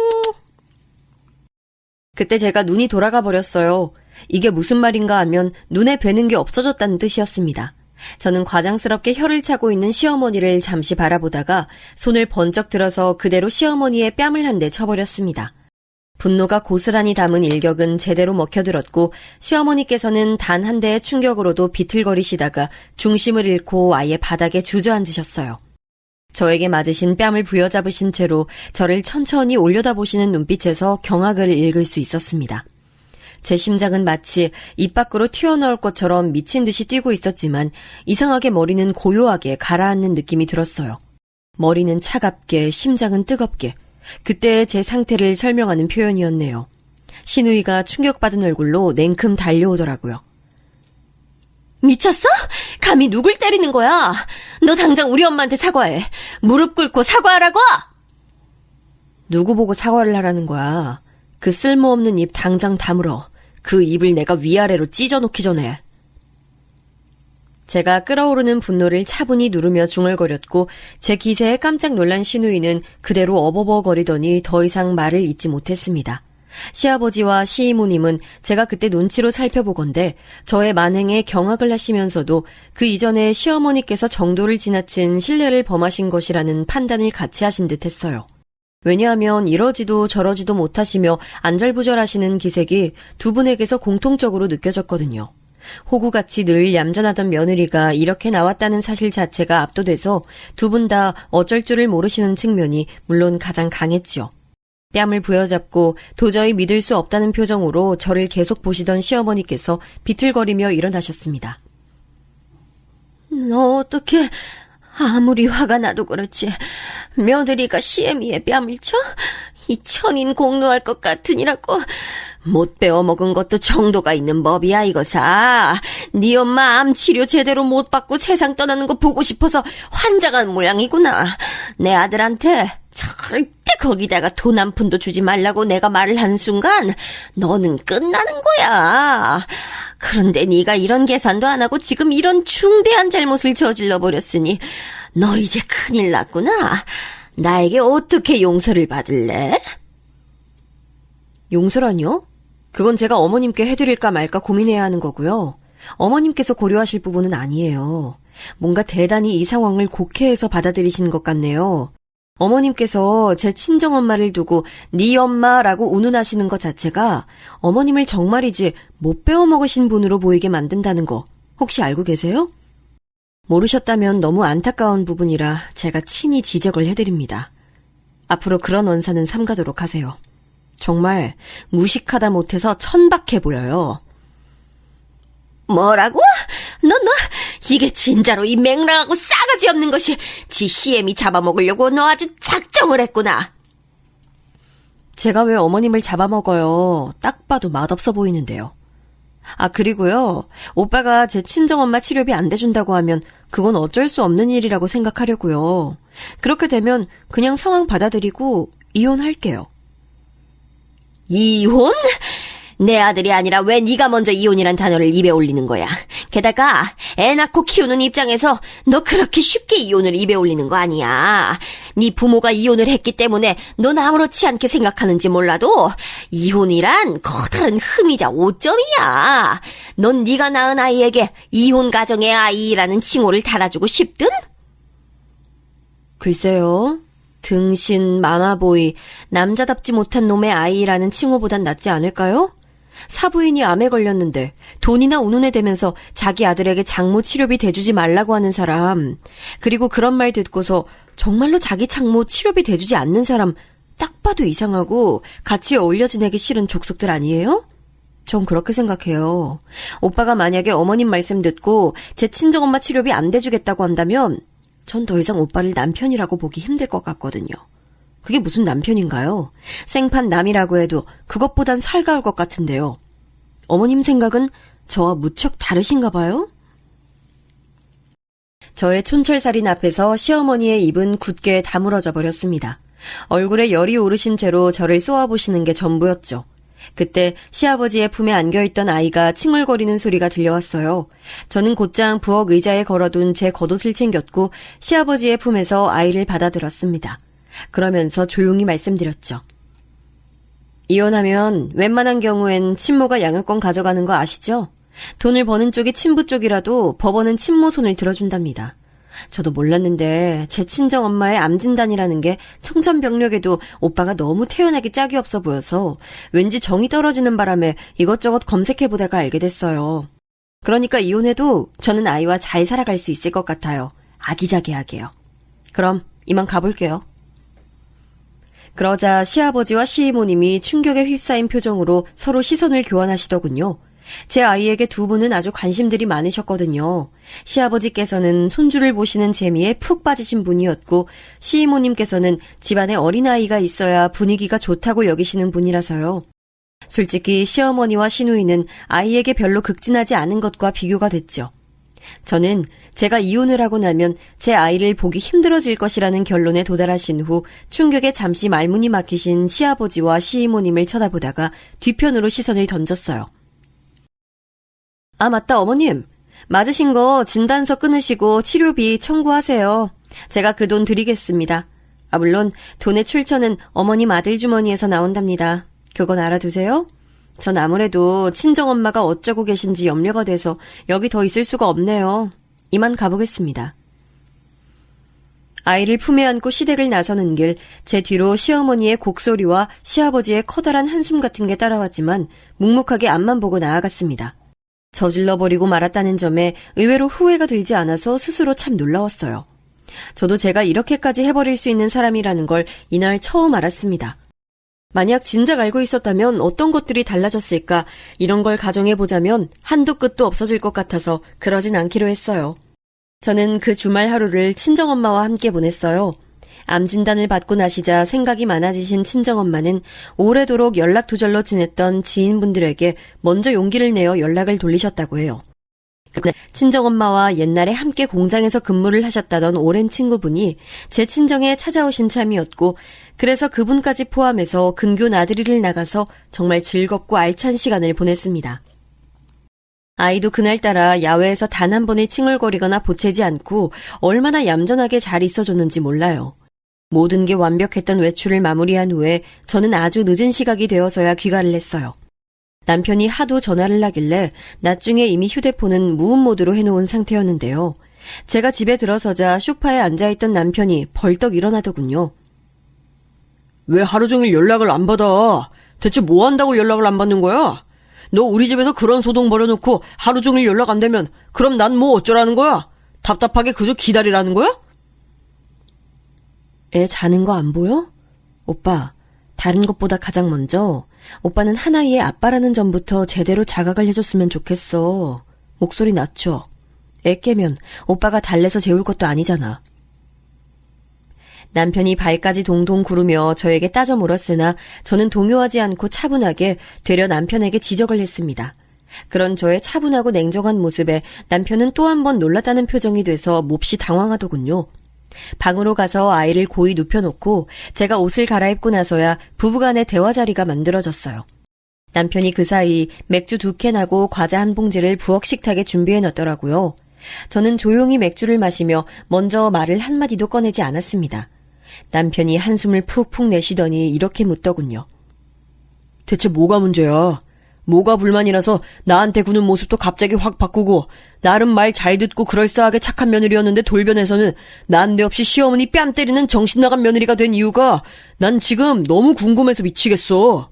그때 제가 눈이 돌아가 버렸어요. 이게 무슨 말인가 하면 눈에 뵈는 게 없어졌다는 뜻이었습니다. 저는 과장스럽게 혀를 차고 있는 시어머니를 잠시 바라보다가 손을 번쩍 들어서 그대로 시어머니의 뺨을 한 대 쳐버렸습니다. 분노가 고스란히 담은 일격은 제대로 먹혀들었고 시어머니께서는 단 한 대의 충격으로도 비틀거리시다가 중심을 잃고 아예 바닥에 주저앉으셨어요. 저에게 맞으신 뺨을 부여잡으신 채로 저를 천천히 올려다보시는 눈빛에서 경악을 읽을 수 있었습니다. 제 심장은 마치 입 밖으로 튀어나올 것처럼 미친 듯이 뛰고 있었지만 이상하게 머리는 고요하게 가라앉는 느낌이 들었어요. 머리는 차갑게, 심장은 뜨겁게. 그때의 제 상태를 설명하는 표현이었네요. 시누이가 충격받은 얼굴로 냉큼 달려오더라고요. 미쳤어? 감히 누굴 때리는 거야? 너 당장 우리 엄마한테 사과해. 무릎 꿇고 사과하라고! 누구 보고 사과를 하라는 거야? 그 쓸모없는 입 당장 다물어. 그 입을 내가 위아래로 찢어놓기 전에. 제가 끓어오르는 분노를 차분히 누르며 중얼거렸고 제 기세에 깜짝 놀란 시누이는 그대로 어버버거리더니 더 이상 말을 잇지 못했습니다. 시아버지와 시이모님은 제가 그때 눈치로 살펴보건대 저의 만행에 경악을 하시면서도 그 이전에 시어머니께서 정도를 지나친 신뢰를 범하신 것이라는 판단을 같이 하신 듯했어요. 왜냐하면 이러지도 저러지도 못하시며 안절부절하시는 기색이 두 분에게서 공통적으로 느껴졌거든요. 호구같이 늘 얌전하던 며느리가 이렇게 나왔다는 사실 자체가 압도돼서 두 분 다 어쩔 줄을 모르시는 측면이 물론 가장 강했지요. 뺨을 부여잡고 도저히 믿을 수 없다는 표정으로 저를 계속 보시던 시어머니께서 비틀거리며 일어나셨습니다. 너 어떻게 아무리 화가 나도 그렇지 며느리가 시애미의 뺨을 쳐? 이 천인 공노할 것 같으니라고 못 배워 먹은 것도 정도가 있는 법이야, 이거사. 네 엄마 암 치료 제대로 못 받고 세상 떠나는 거 보고 싶어서 환장한 모양이구나. 내 아들한테 절대 거기다가 돈 한 푼도 주지 말라고 내가 말을 한 순간 너는 끝나는 거야. 그런데 네가 이런 계산도 안 하고 지금 이런 중대한 잘못을 저질러 버렸으니 너 이제 큰일 났구나. 나에게 어떻게 용서를 받을래? 용서라뇨? 그건 제가 어머님께 해드릴까 말까 고민해야 하는 거고요. 어머님께서 고려하실 부분은 아니에요. 뭔가 대단히 이 상황을 곡해해서 받아들이시는 것 같네요. 어머님께서 제 친정엄마를 두고 네 엄마라고 운운하시는 것 자체가 어머님을 정말이지 못 배워먹으신 분으로 보이게 만든다는 거 혹시 알고 계세요? 모르셨다면 너무 안타까운 부분이라 제가 친히 지적을 해드립니다. 앞으로 그런 언사는 삼가도록 하세요. 정말 무식하다 못해서 천박해 보여요. 뭐라고? 너 이게 진짜로 이 맹랑하고 싸가지 없는 것이 지 CM이 잡아먹으려고 너 아주 작정을 했구나. 제가 왜 어머님을 잡아먹어요? 딱 봐도 맛없어 보이는데요. 아, 그리고요. 오빠가 제 친정엄마 치료비 안 대준다고 하면 그건 어쩔 수 없는 일이라고 생각하려고요. 그렇게 되면 그냥 상황 받아들이고 이혼할게요. 이혼? 내 아들이 아니라 왜 네가 먼저 이혼이란 단어를 입에 올리는 거야. 게다가 애 낳고 키우는 입장에서 너 그렇게 쉽게 이혼을 입에 올리는 거 아니야. 네 부모가 이혼을 했기 때문에 넌 아무렇지 않게 생각하는지 몰라도 이혼이란 커다란 흠이자 오점이야. 넌 네가 낳은 아이에게 이혼 가정의 아이라는 칭호를 달아주고 싶든? 글쎄요. 등신, 마마보이, 남자답지 못한 놈의 아이라는 칭호보단 낫지 않을까요? 사부인이 암에 걸렸는데 돈이나 운운에 대면서 자기 아들에게 장모 치료비 대주지 말라고 하는 사람, 그리고 그런 말 듣고서 정말로 자기 장모 치료비 대주지 않는 사람 딱 봐도 이상하고 같이 어울려 지내기 싫은 족속들 아니에요? 전 그렇게 생각해요. 오빠가 만약에 어머님 말씀 듣고 제 친정엄마 치료비 안 대주겠다고 한다면 전 더 이상 오빠를 남편이라고 보기 힘들 것 같거든요. 그게 무슨 남편인가요? 생판 남이라고 해도 그것보단 살가울 것 같은데요. 어머님 생각은 저와 무척 다르신가 봐요? 저의 촌철살인 앞에서 시어머니의 입은 굳게 다물어져 버렸습니다. 얼굴에 열이 오르신 채로 저를 쏘아보시는 게 전부였죠. 그때 시아버지의 품에 안겨있던 아이가 칭얼거리는 소리가 들려왔어요. 저는 곧장 부엌 의자에 걸어둔 제 겉옷을 챙겼고 시아버지의 품에서 아이를 받아들었습니다. 그러면서 조용히 말씀드렸죠. 이혼하면 웬만한 경우엔 친모가 양육권 가져가는 거 아시죠? 돈을 버는 쪽이 친부 쪽이라도 법원은 친모 손을 들어준답니다. 저도 몰랐는데 제 친정엄마의 암진단이라는 게 청천벽력에도 오빠가 너무 태어나기 짝이 없어 보여서 왠지 정이 떨어지는 바람에 이것저것 검색해보다가 알게 됐어요. 그러니까 이혼해도 저는 아이와 잘 살아갈 수 있을 것 같아요. 아기자기하게요. 그럼 이만 가볼게요. 그러자 시아버지와 시이모님이 충격에 휩싸인 표정으로 서로 시선을 교환하시더군요. 제 아이에게 두 분은 아주 관심들이 많으셨거든요. 시아버지께서는 손주를 보시는 재미에 푹 빠지신 분이었고 시이모님께서는 집안에 어린아이가 있어야 분위기가 좋다고 여기시는 분이라서요. 솔직히 시어머니와 시누이는 아이에게 별로 극진하지 않은 것과 비교가 됐죠. 저는 제가 이혼을 하고 나면 제 아이를 보기 힘들어질 것이라는 결론에 도달하신 후 충격에 잠시 말문이 막히신 시아버지와 시이모님을 쳐다보다가 뒤편으로 시선을 던졌어요. 아, 맞다, 어머님. 맞으신 거 진단서 끊으시고 치료비 청구하세요. 제가 그 돈 드리겠습니다. 아, 물론 돈의 출처는 어머님 아들 주머니에서 나온답니다. 그건 알아두세요. 전 아무래도 친정엄마가 어쩌고 계신지 염려가 돼서 여기 더 있을 수가 없네요. 이만 가보겠습니다. 아이를 품에 안고 시댁을 나서는 길, 제 뒤로 시어머니의 곡소리와 시아버지의 커다란 한숨 같은 게 따라왔지만 묵묵하게 앞만 보고 나아갔습니다. 저질러버리고 말았다는 점에 의외로 후회가 들지 않아서 스스로 참 놀라웠어요. 저도 제가 이렇게까지 해버릴 수 있는 사람이라는 걸 이날 처음 알았습니다. 만약 진작 알고 있었다면 어떤 것들이 달라졌을까 이런 걸 가정해보자면 한도 끝도 없어질 것 같아서 그러진 않기로 했어요. 저는 그 주말 하루를 친정엄마와 함께 보냈어요. 암 진단을 받고 나시자 생각이 많아지신 친정엄마는 오래도록 연락 두절로 지냈던 지인분들에게 먼저 용기를 내어 연락을 돌리셨다고 해요. 친정엄마와 옛날에 함께 공장에서 근무를 하셨다던 오랜 친구분이 제 친정에 찾아오신 참이었고, 그래서 그분까지 포함해서 근교 나들이를 나가서 정말 즐겁고 알찬 시간을 보냈습니다. 아이도 그날따라 야외에서 단 한 번을 칭얼거리거나 보채지 않고 얼마나 얌전하게 잘 있어줬는지 몰라요. 모든 게 완벽했던 외출을 마무리한 후에 저는 아주 늦은 시각이 되어서야 귀가를 했어요. 남편이 하도 전화를 하길래 나중에 이미 휴대폰은 무음 모드로 해놓은 상태였는데요. 제가 집에 들어서자 소파에 앉아있던 남편이 벌떡 일어나더군요. 왜 하루 종일 연락을 안 받아? 대체 뭐 한다고 연락을 안 받는 거야? 너 우리 집에서 그런 소동 벌여놓고 하루 종일 연락 안 되면 그럼 난 뭐 어쩌라는 거야? 답답하게 그저 기다리라는 거야? 애 자는 거 안 보여? 오빠, 다른 것보다 가장 먼저 오빠는 하나이의 아빠라는 점부터 제대로 자각을 해줬으면 좋겠어. 목소리 낮춰. 애 깨면 오빠가 달래서 재울 것도 아니잖아. 남편이 발까지 동동 구르며 저에게 따져 물었으나 저는 동요하지 않고 차분하게 되려 남편에게 지적을 했습니다. 그런 저의 차분하고 냉정한 모습에 남편은 또 한 번 놀랐다는 표정이 돼서 몹시 당황하더군요. 방으로 가서 아이를 고이 눕혀놓고 제가 옷을 갈아입고 나서야 부부간의 대화 자리가 만들어졌어요. 남편이 그 사이 맥주 2캔하고 과자 한 봉지를 부엌 식탁에 준비해 놨더라고요. 저는 조용히 맥주를 마시며 먼저 말을 한마디도 꺼내지 않았습니다. 남편이 한숨을 푹푹 내쉬더니 이렇게 묻더군요. 대체 뭐가 문제야? 뭐가 불만이라서 나한테 구는 모습도 갑자기 확 바꾸고 나름 말 잘 듣고 그럴싸하게 착한 며느리였는데 돌변해서는 난데없이 시어머니 뺨 때리는 정신 나간 며느리가 된 이유가 난 지금 너무 궁금해서 미치겠어.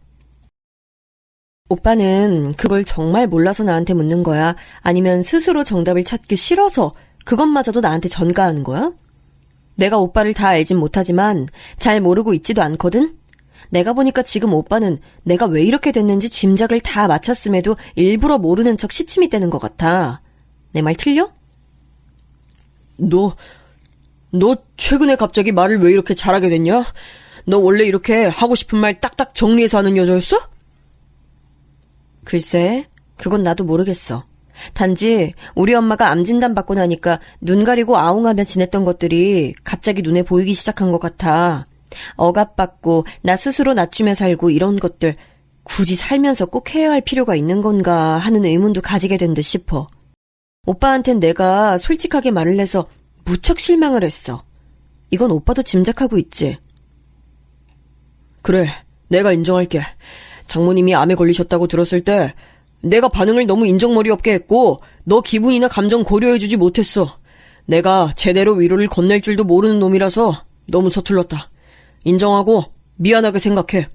오빠는 그걸 정말 몰라서 나한테 묻는 거야? 아니면 스스로 정답을 찾기 싫어서 그것마저도 나한테 전가하는 거야? 내가 오빠를 다 알진 못하지만 잘 모르고 있지도 않거든? 내가 보니까 지금 오빠는 내가 왜 이렇게 됐는지 짐작을 다 맞췄음에도 일부러 모르는 척 시침이 떼는 것 같아. 내 말 틀려? 너 최근에 갑자기 말을 왜 이렇게 잘하게 됐냐? 너 원래 이렇게 하고 싶은 말 딱딱 정리해서 하는 여자였어? 글쎄, 그건 나도 모르겠어. 단지 우리 엄마가 암 진단 받고 나니까 눈 가리고 아웅하며 지냈던 것들이 갑자기 눈에 보이기 시작한 것 같아. 억압받고 나 스스로 낮추며 살고 이런 것들 굳이 살면서 꼭 해야 할 필요가 있는 건가 하는 의문도 가지게 된 듯 싶어. 오빠한텐 내가 솔직하게 말을 해서 무척 실망을 했어. 이건 오빠도 짐작하고 있지? 그래, 내가 인정할게. 장모님이 암에 걸리셨다고 들었을 때 내가 반응을 너무 인정머리 없게 했고 너 기분이나 감정 고려해주지 못했어. 내가 제대로 위로를 건넬 줄도 모르는 놈이라서 너무 서툴렀다. 인정하고 미안하게 생각해.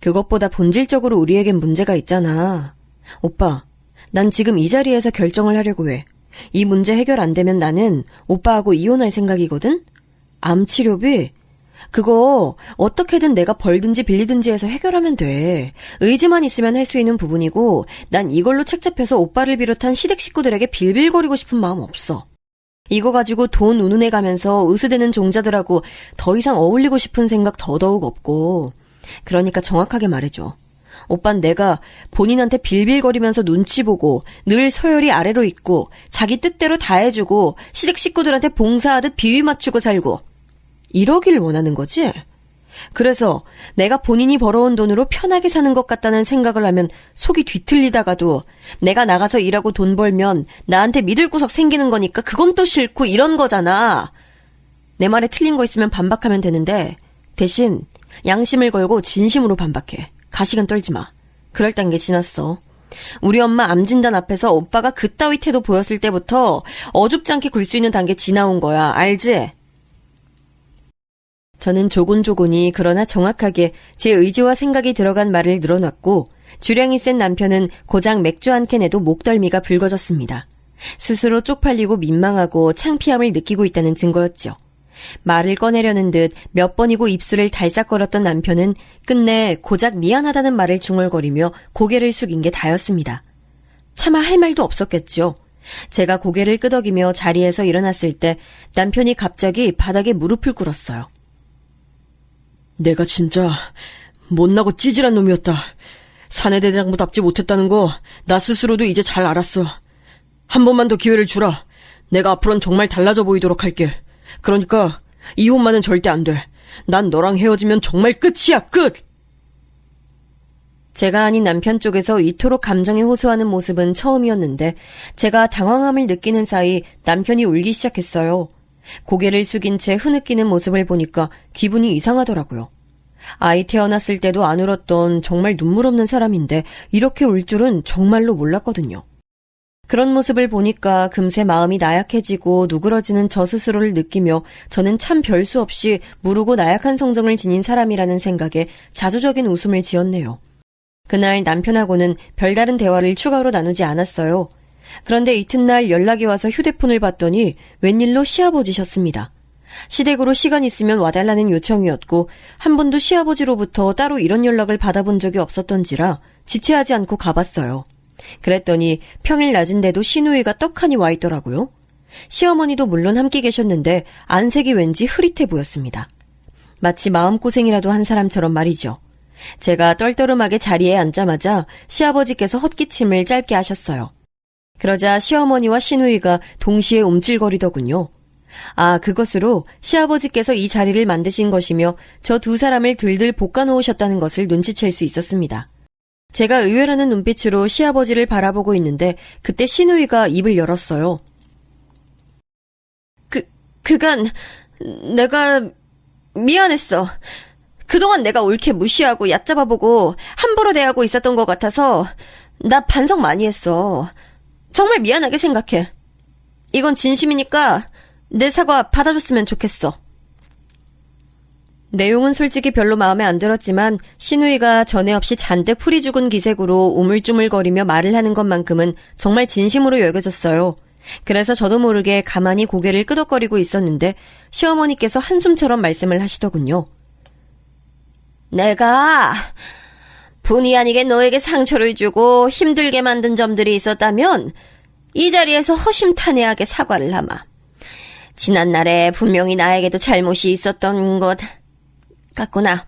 그것보다 본질적으로 우리에겐 문제가 있잖아. 오빠, 난 지금 이 자리에서 결정을 하려고 해. 이 문제 해결 안 되면 나는 오빠하고 이혼할 생각이거든? 암 치료비? 그거 어떻게든 내가 벌든지 빌리든지 해서 해결하면 돼. 의지만 있으면 할 수 있는 부분이고 난 이걸로 책잡혀서 오빠를 비롯한 시댁 식구들에게 빌빌거리고 싶은 마음 없어. 이거 가지고 돈 운운해 가면서 으스대는 종자들하고 더 이상 어울리고 싶은 생각 더더욱 없고. 그러니까 정확하게 말해줘. 오빤 내가 본인한테 빌빌거리면서 눈치 보고 늘 서열이 아래로 있고 자기 뜻대로 다 해주고 시댁 식구들한테 봉사하듯 비위 맞추고 살고 이러길 원하는 거지? 그래서 내가 본인이 벌어온 돈으로 편하게 사는 것 같다는 생각을 하면 속이 뒤틀리다가도 내가 나가서 일하고 돈 벌면 나한테 믿을 구석 생기는 거니까 그건 또 싫고 이런 거잖아. 내 말에 틀린 거 있으면 반박하면 되는데 대신 양심을 걸고 진심으로 반박해. 가식은 떨지 마. 그럴 단계 지났어. 우리 엄마 암 진단 앞에서 오빠가 그따위 태도 보였을 때부터 어줍지 않게 굴 수 있는 단계 지나온 거야. 알지? 저는 조곤조곤히 그러나 정확하게 제 의지와 생각이 들어간 말을 늘어놨고 주량이 센 남편은 고작 맥주 한 캔에도 목덜미가 붉어졌습니다. 스스로 쪽팔리고 민망하고 창피함을 느끼고 있다는 증거였죠. 말을 꺼내려는 듯 몇 번이고 입술을 달싹거렸던 남편은 끝내 고작 미안하다는 말을 중얼거리며 고개를 숙인 게 다였습니다. 차마 할 말도 없었겠죠. 제가 고개를 끄덕이며 자리에서 일어났을 때 남편이 갑자기 바닥에 무릎을 꿇었어요. 내가 진짜 못나고 찌질한 놈이었다. 사내대장부답지 못했다는 거 나 스스로도 이제 잘 알았어. 한 번만 더 기회를 주라. 내가 앞으로는 정말 달라져 보이도록 할게. 그러니까 이혼만은 절대 안 돼. 난 너랑 헤어지면 정말 끝이야, 끝! 제가 아닌 남편 쪽에서 이토록 감정에 호소하는 모습은 처음이었는데 제가 당황함을 느끼는 사이 남편이 울기 시작했어요. 고개를 숙인 채 흐느끼는 모습을 보니까 기분이 이상하더라고요. 아이 태어났을 때도 안 울었던 정말 눈물 없는 사람인데 이렇게 울 줄은 정말로 몰랐거든요. 그런 모습을 보니까 금세 마음이 나약해지고 누그러지는 저 스스로를 느끼며 저는 참 별 수 없이 무르고 나약한 성정을 지닌 사람이라는 생각에 자조적인 웃음을 지었네요. 그날 남편하고는 별다른 대화를 추가로 나누지 않았어요. 그런데 이튿날 연락이 와서 휴대폰을 봤더니 웬일로 시아버지셨습니다. 시댁으로 시간 있으면 와달라는 요청이었고 한 번도 시아버지로부터 따로 이런 연락을 받아본 적이 없었던지라 지체하지 않고 가봤어요. 그랬더니 평일 낮인데도 시누이가 떡하니 와 있더라고요. 시어머니도 물론 함께 계셨는데 안색이 왠지 흐릿해 보였습니다. 마치 마음고생이라도 한 사람처럼 말이죠. 제가 떨떠름하게 자리에 앉자마자 시아버지께서 헛기침을 짧게 하셨어요. 그러자 시어머니와 시누이가 동시에 움찔거리더군요. 아, 그것으로 시아버지께서 이 자리를 만드신 것이며 저 두 사람을 들들 볶아놓으셨다는 것을 눈치챌 수 있었습니다. 제가 의외라는 눈빛으로 시아버지를 바라보고 있는데 그때 시누이가 입을 열었어요. 그간 내가 미안했어. 그동안 내가 옳게 무시하고 얕잡아보고 함부로 대하고 있었던 것 같아서 나 반성 많이 했어. 정말 미안하게 생각해. 이건 진심이니까 내 사과 받아줬으면 좋겠어. 내용은 솔직히 별로 마음에 안 들었지만 시누이가 전에 없이 잔뜩 풀이 죽은 기색으로 우물쭈물거리며 말을 하는 것만큼은 정말 진심으로 여겨졌어요. 그래서 저도 모르게 가만히 고개를 끄덕거리고 있었는데 시어머니께서 한숨처럼 말씀을 하시더군요. 내가 본의 아니게 너에게 상처를 주고 힘들게 만든 점들이 있었다면 이 자리에서 허심탄회하게 사과를 하마. 지난날에 분명히 나에게도 잘못이 있었던 것 같구나.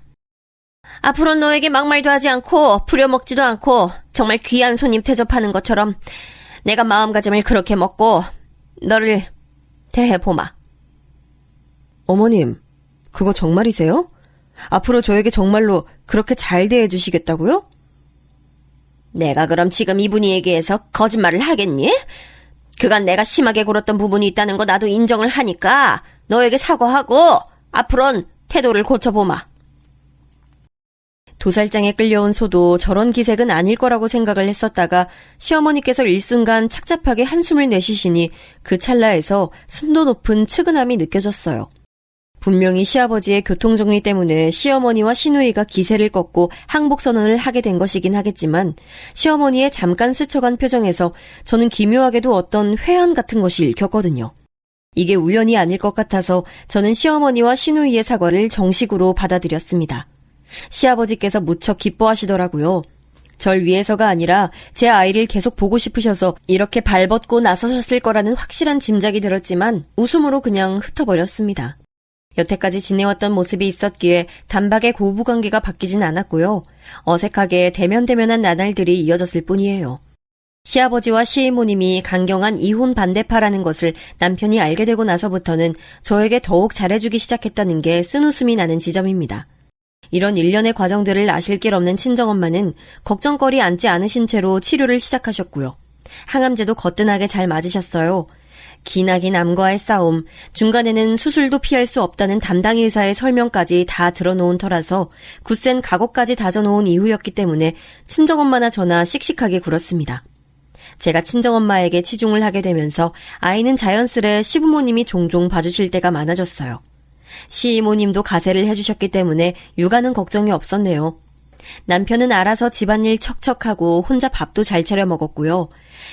앞으로는 너에게 막말도 하지 않고 부려먹지도 않고 정말 귀한 손님 대접하는 것처럼 내가 마음가짐을 그렇게 먹고 너를 대해보마. 어머님, 그거 정말이세요? 앞으로 저에게 정말로 그렇게 잘 대해주시겠다고요? 내가 그럼 지금 이 분위기에서 거짓말을 하겠니? 그간 내가 심하게 굴었던 부분이 있다는 거 나도 인정을 하니까 너에게 사과하고 앞으론 태도를 고쳐보마. 도살장에 끌려온 소도 저런 기색은 아닐 거라고 생각을 했었다가 시어머니께서 일순간 착잡하게 한숨을 내쉬시니 그 찰나에서 순도 높은 측은함이 느껴졌어요. 분명히 시아버지의 교통정리 때문에 시어머니와 시누이가 기세를 꺾고 항복선언을 하게 된 것이긴 하겠지만 시어머니의 잠깐 스쳐간 표정에서 저는 기묘하게도 어떤 회한 같은 것이 읽혔거든요. 이게 우연이 아닐 것 같아서 저는 시어머니와 시누이의 사과를 정식으로 받아들였습니다. 시아버지께서 무척 기뻐하시더라고요. 절 위해서가 아니라 제 아이를 계속 보고 싶으셔서 이렇게 발벗고 나서셨을 거라는 확실한 짐작이 들었지만 웃음으로 그냥 흩어버렸습니다. 여태까지 지내왔던 모습이 있었기에 단박에 고부관계가 바뀌진 않았고요. 어색하게 대면대면한 나날들이 이어졌을 뿐이에요. 시아버지와 시이모님이 강경한 이혼 반대파라는 것을 남편이 알게 되고 나서부터는 저에게 더욱 잘해주기 시작했다는 게 쓴웃음이 나는 지점입니다. 이런 일련의 과정들을 아실 길 없는 친정엄마는 걱정거리 않지 않으신 채로 치료를 시작하셨고요. 항암제도 거뜬하게 잘 맞으셨어요. 기나긴 암과의 싸움, 중간에는 수술도 피할 수 없다는 담당 의사의 설명까지 다 들어놓은 터라서 굳센 각오까지 다져놓은 이후였기 때문에 친정엄마나 저나 씩씩하게 굴었습니다. 제가 친정엄마에게 치중을 하게 되면서 아이는 자연스레 시부모님이 종종 봐주실 때가 많아졌어요. 시이모님도 가세를 해주셨기 때문에 육아는 걱정이 없었네요. 남편은 알아서 집안일 척척하고 혼자 밥도 잘 차려 먹었고요.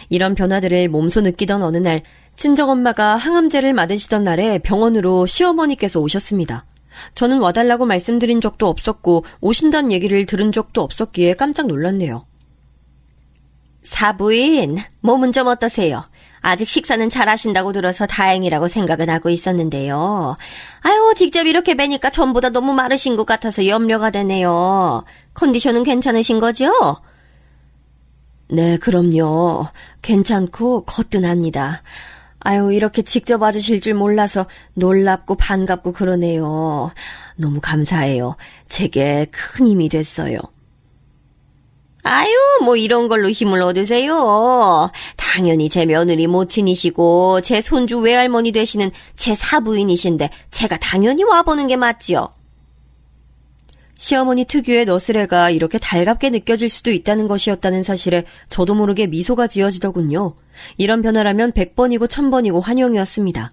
이런 변화들을 몸소 느끼던 어느 날 친정엄마가 항암제를 맞으시던 날에 병원으로 시어머니께서 오셨습니다. 저는 와달라고 말씀드린 적도 없었고 오신다는 얘기를 들은 적도 없었기에 깜짝 놀랐네요. 사부인, 몸은 좀 어떠세요? 아직 식사는 잘 하신다고 들어서 다행이라고 생각은 하고 있었는데요. 아유, 직접 이렇게 뵈니까 전보다 너무 마르신 것 같아서 염려가 되네요. 컨디션은 괜찮으신 거죠? 네, 그럼요. 괜찮고 거뜬합니다. 아유, 이렇게 직접 와주실 줄 몰라서 놀랍고 반갑고 그러네요. 너무 감사해요. 제게 큰 힘이 됐어요. 아유, 뭐 이런 걸로 힘을 얻으세요. 당연히 제 며느리 모친이시고 제 손주 외할머니 되시는 제 사부인이신데 제가 당연히 와보는 게 맞지요. 시어머니 특유의 너스레가 이렇게 달갑게 느껴질 수도 있다는 것이었다는 사실에 저도 모르게 미소가 지어지더군요. 이런 변화라면 100번이고 1000번이고 환영이었습니다.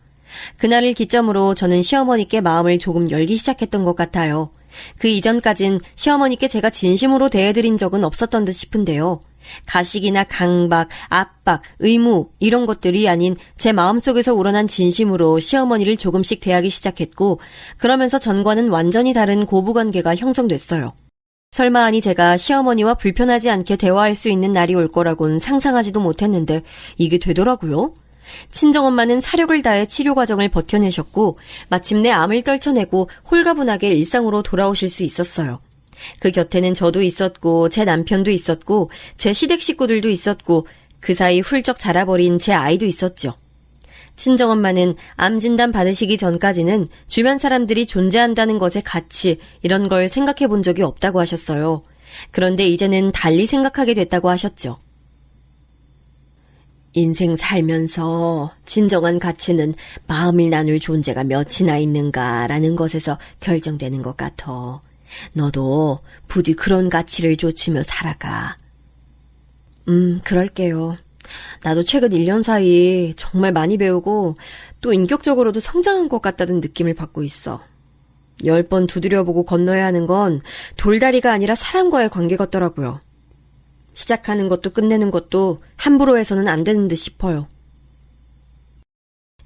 그날을 기점으로 저는 시어머니께 마음을 조금 열기 시작했던 것 같아요. 그 이전까진 시어머니께 제가 진심으로 대해드린 적은 없었던 듯 싶은데요. 가식이나 강박, 압박, 의무 이런 것들이 아닌 제 마음속에서 우러난 진심으로 시어머니를 조금씩 대하기 시작했고 그러면서 전과는 완전히 다른 고부관계가 형성됐어요. 설마 아니 제가 시어머니와 불편하지 않게 대화할 수 있는 날이 올 거라곤 상상하지도 못했는데 이게 되더라고요. 친정엄마는 사력을 다해 치료 과정을 버텨내셨고 마침내 암을 떨쳐내고 홀가분하게 일상으로 돌아오실 수 있었어요. 그 곁에는 저도 있었고 제 남편도 있었고 제 시댁 식구들도 있었고 그 사이 훌쩍 자라버린 제 아이도 있었죠. 친정엄마는 암 진단 받으시기 전까지는 주변 사람들이 존재한다는 것의 가치 이런 걸 생각해 본 적이 없다고 하셨어요. 그런데 이제는 달리 생각하게 됐다고 하셨죠. 인생 살면서 진정한 가치는 마음을 나눌 존재가 몇이나 있는가라는 것에서 결정되는 것 같아. 너도 부디 그런 가치를 좇으며 살아가. 그럴게요. 나도 최근 1년 사이 정말 많이 배우고 또 인격적으로도 성장한 것 같다는 느낌을 받고 있어. 10번 두드려보고 건너야 하는 건 돌다리가 아니라 사람과의 관계 같더라고요. 시작하는 것도 끝내는 것도 함부로 해서는 안 되는 듯 싶어요.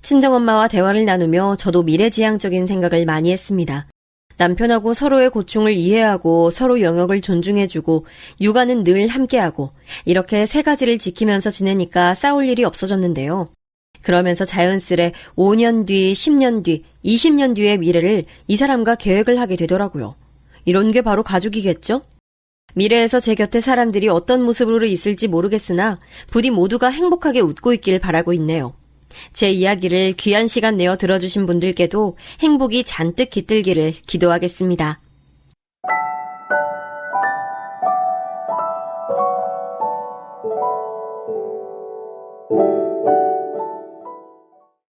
친정엄마와 대화를 나누며 저도 미래지향적인 생각을 많이 했습니다. 남편하고 서로의 고충을 이해하고 서로 영역을 존중해주고 육아는 늘 함께하고 이렇게 세 가지를 지키면서 지내니까 싸울 일이 없어졌는데요. 그러면서 자연스레 5년 뒤, 10년 뒤, 20년 뒤의 미래를 이 사람과 계획을 하게 되더라고요. 이런 게 바로 가족이겠죠? 미래에서 제 곁에 사람들이 어떤 모습으로 있을지 모르겠으나 부디 모두가 행복하게 웃고 있길 바라고 있네요. 제 이야기를 귀한 시간 내어 들어주신 분들께도 행복이 잔뜩 깃들기를 기도하겠습니다.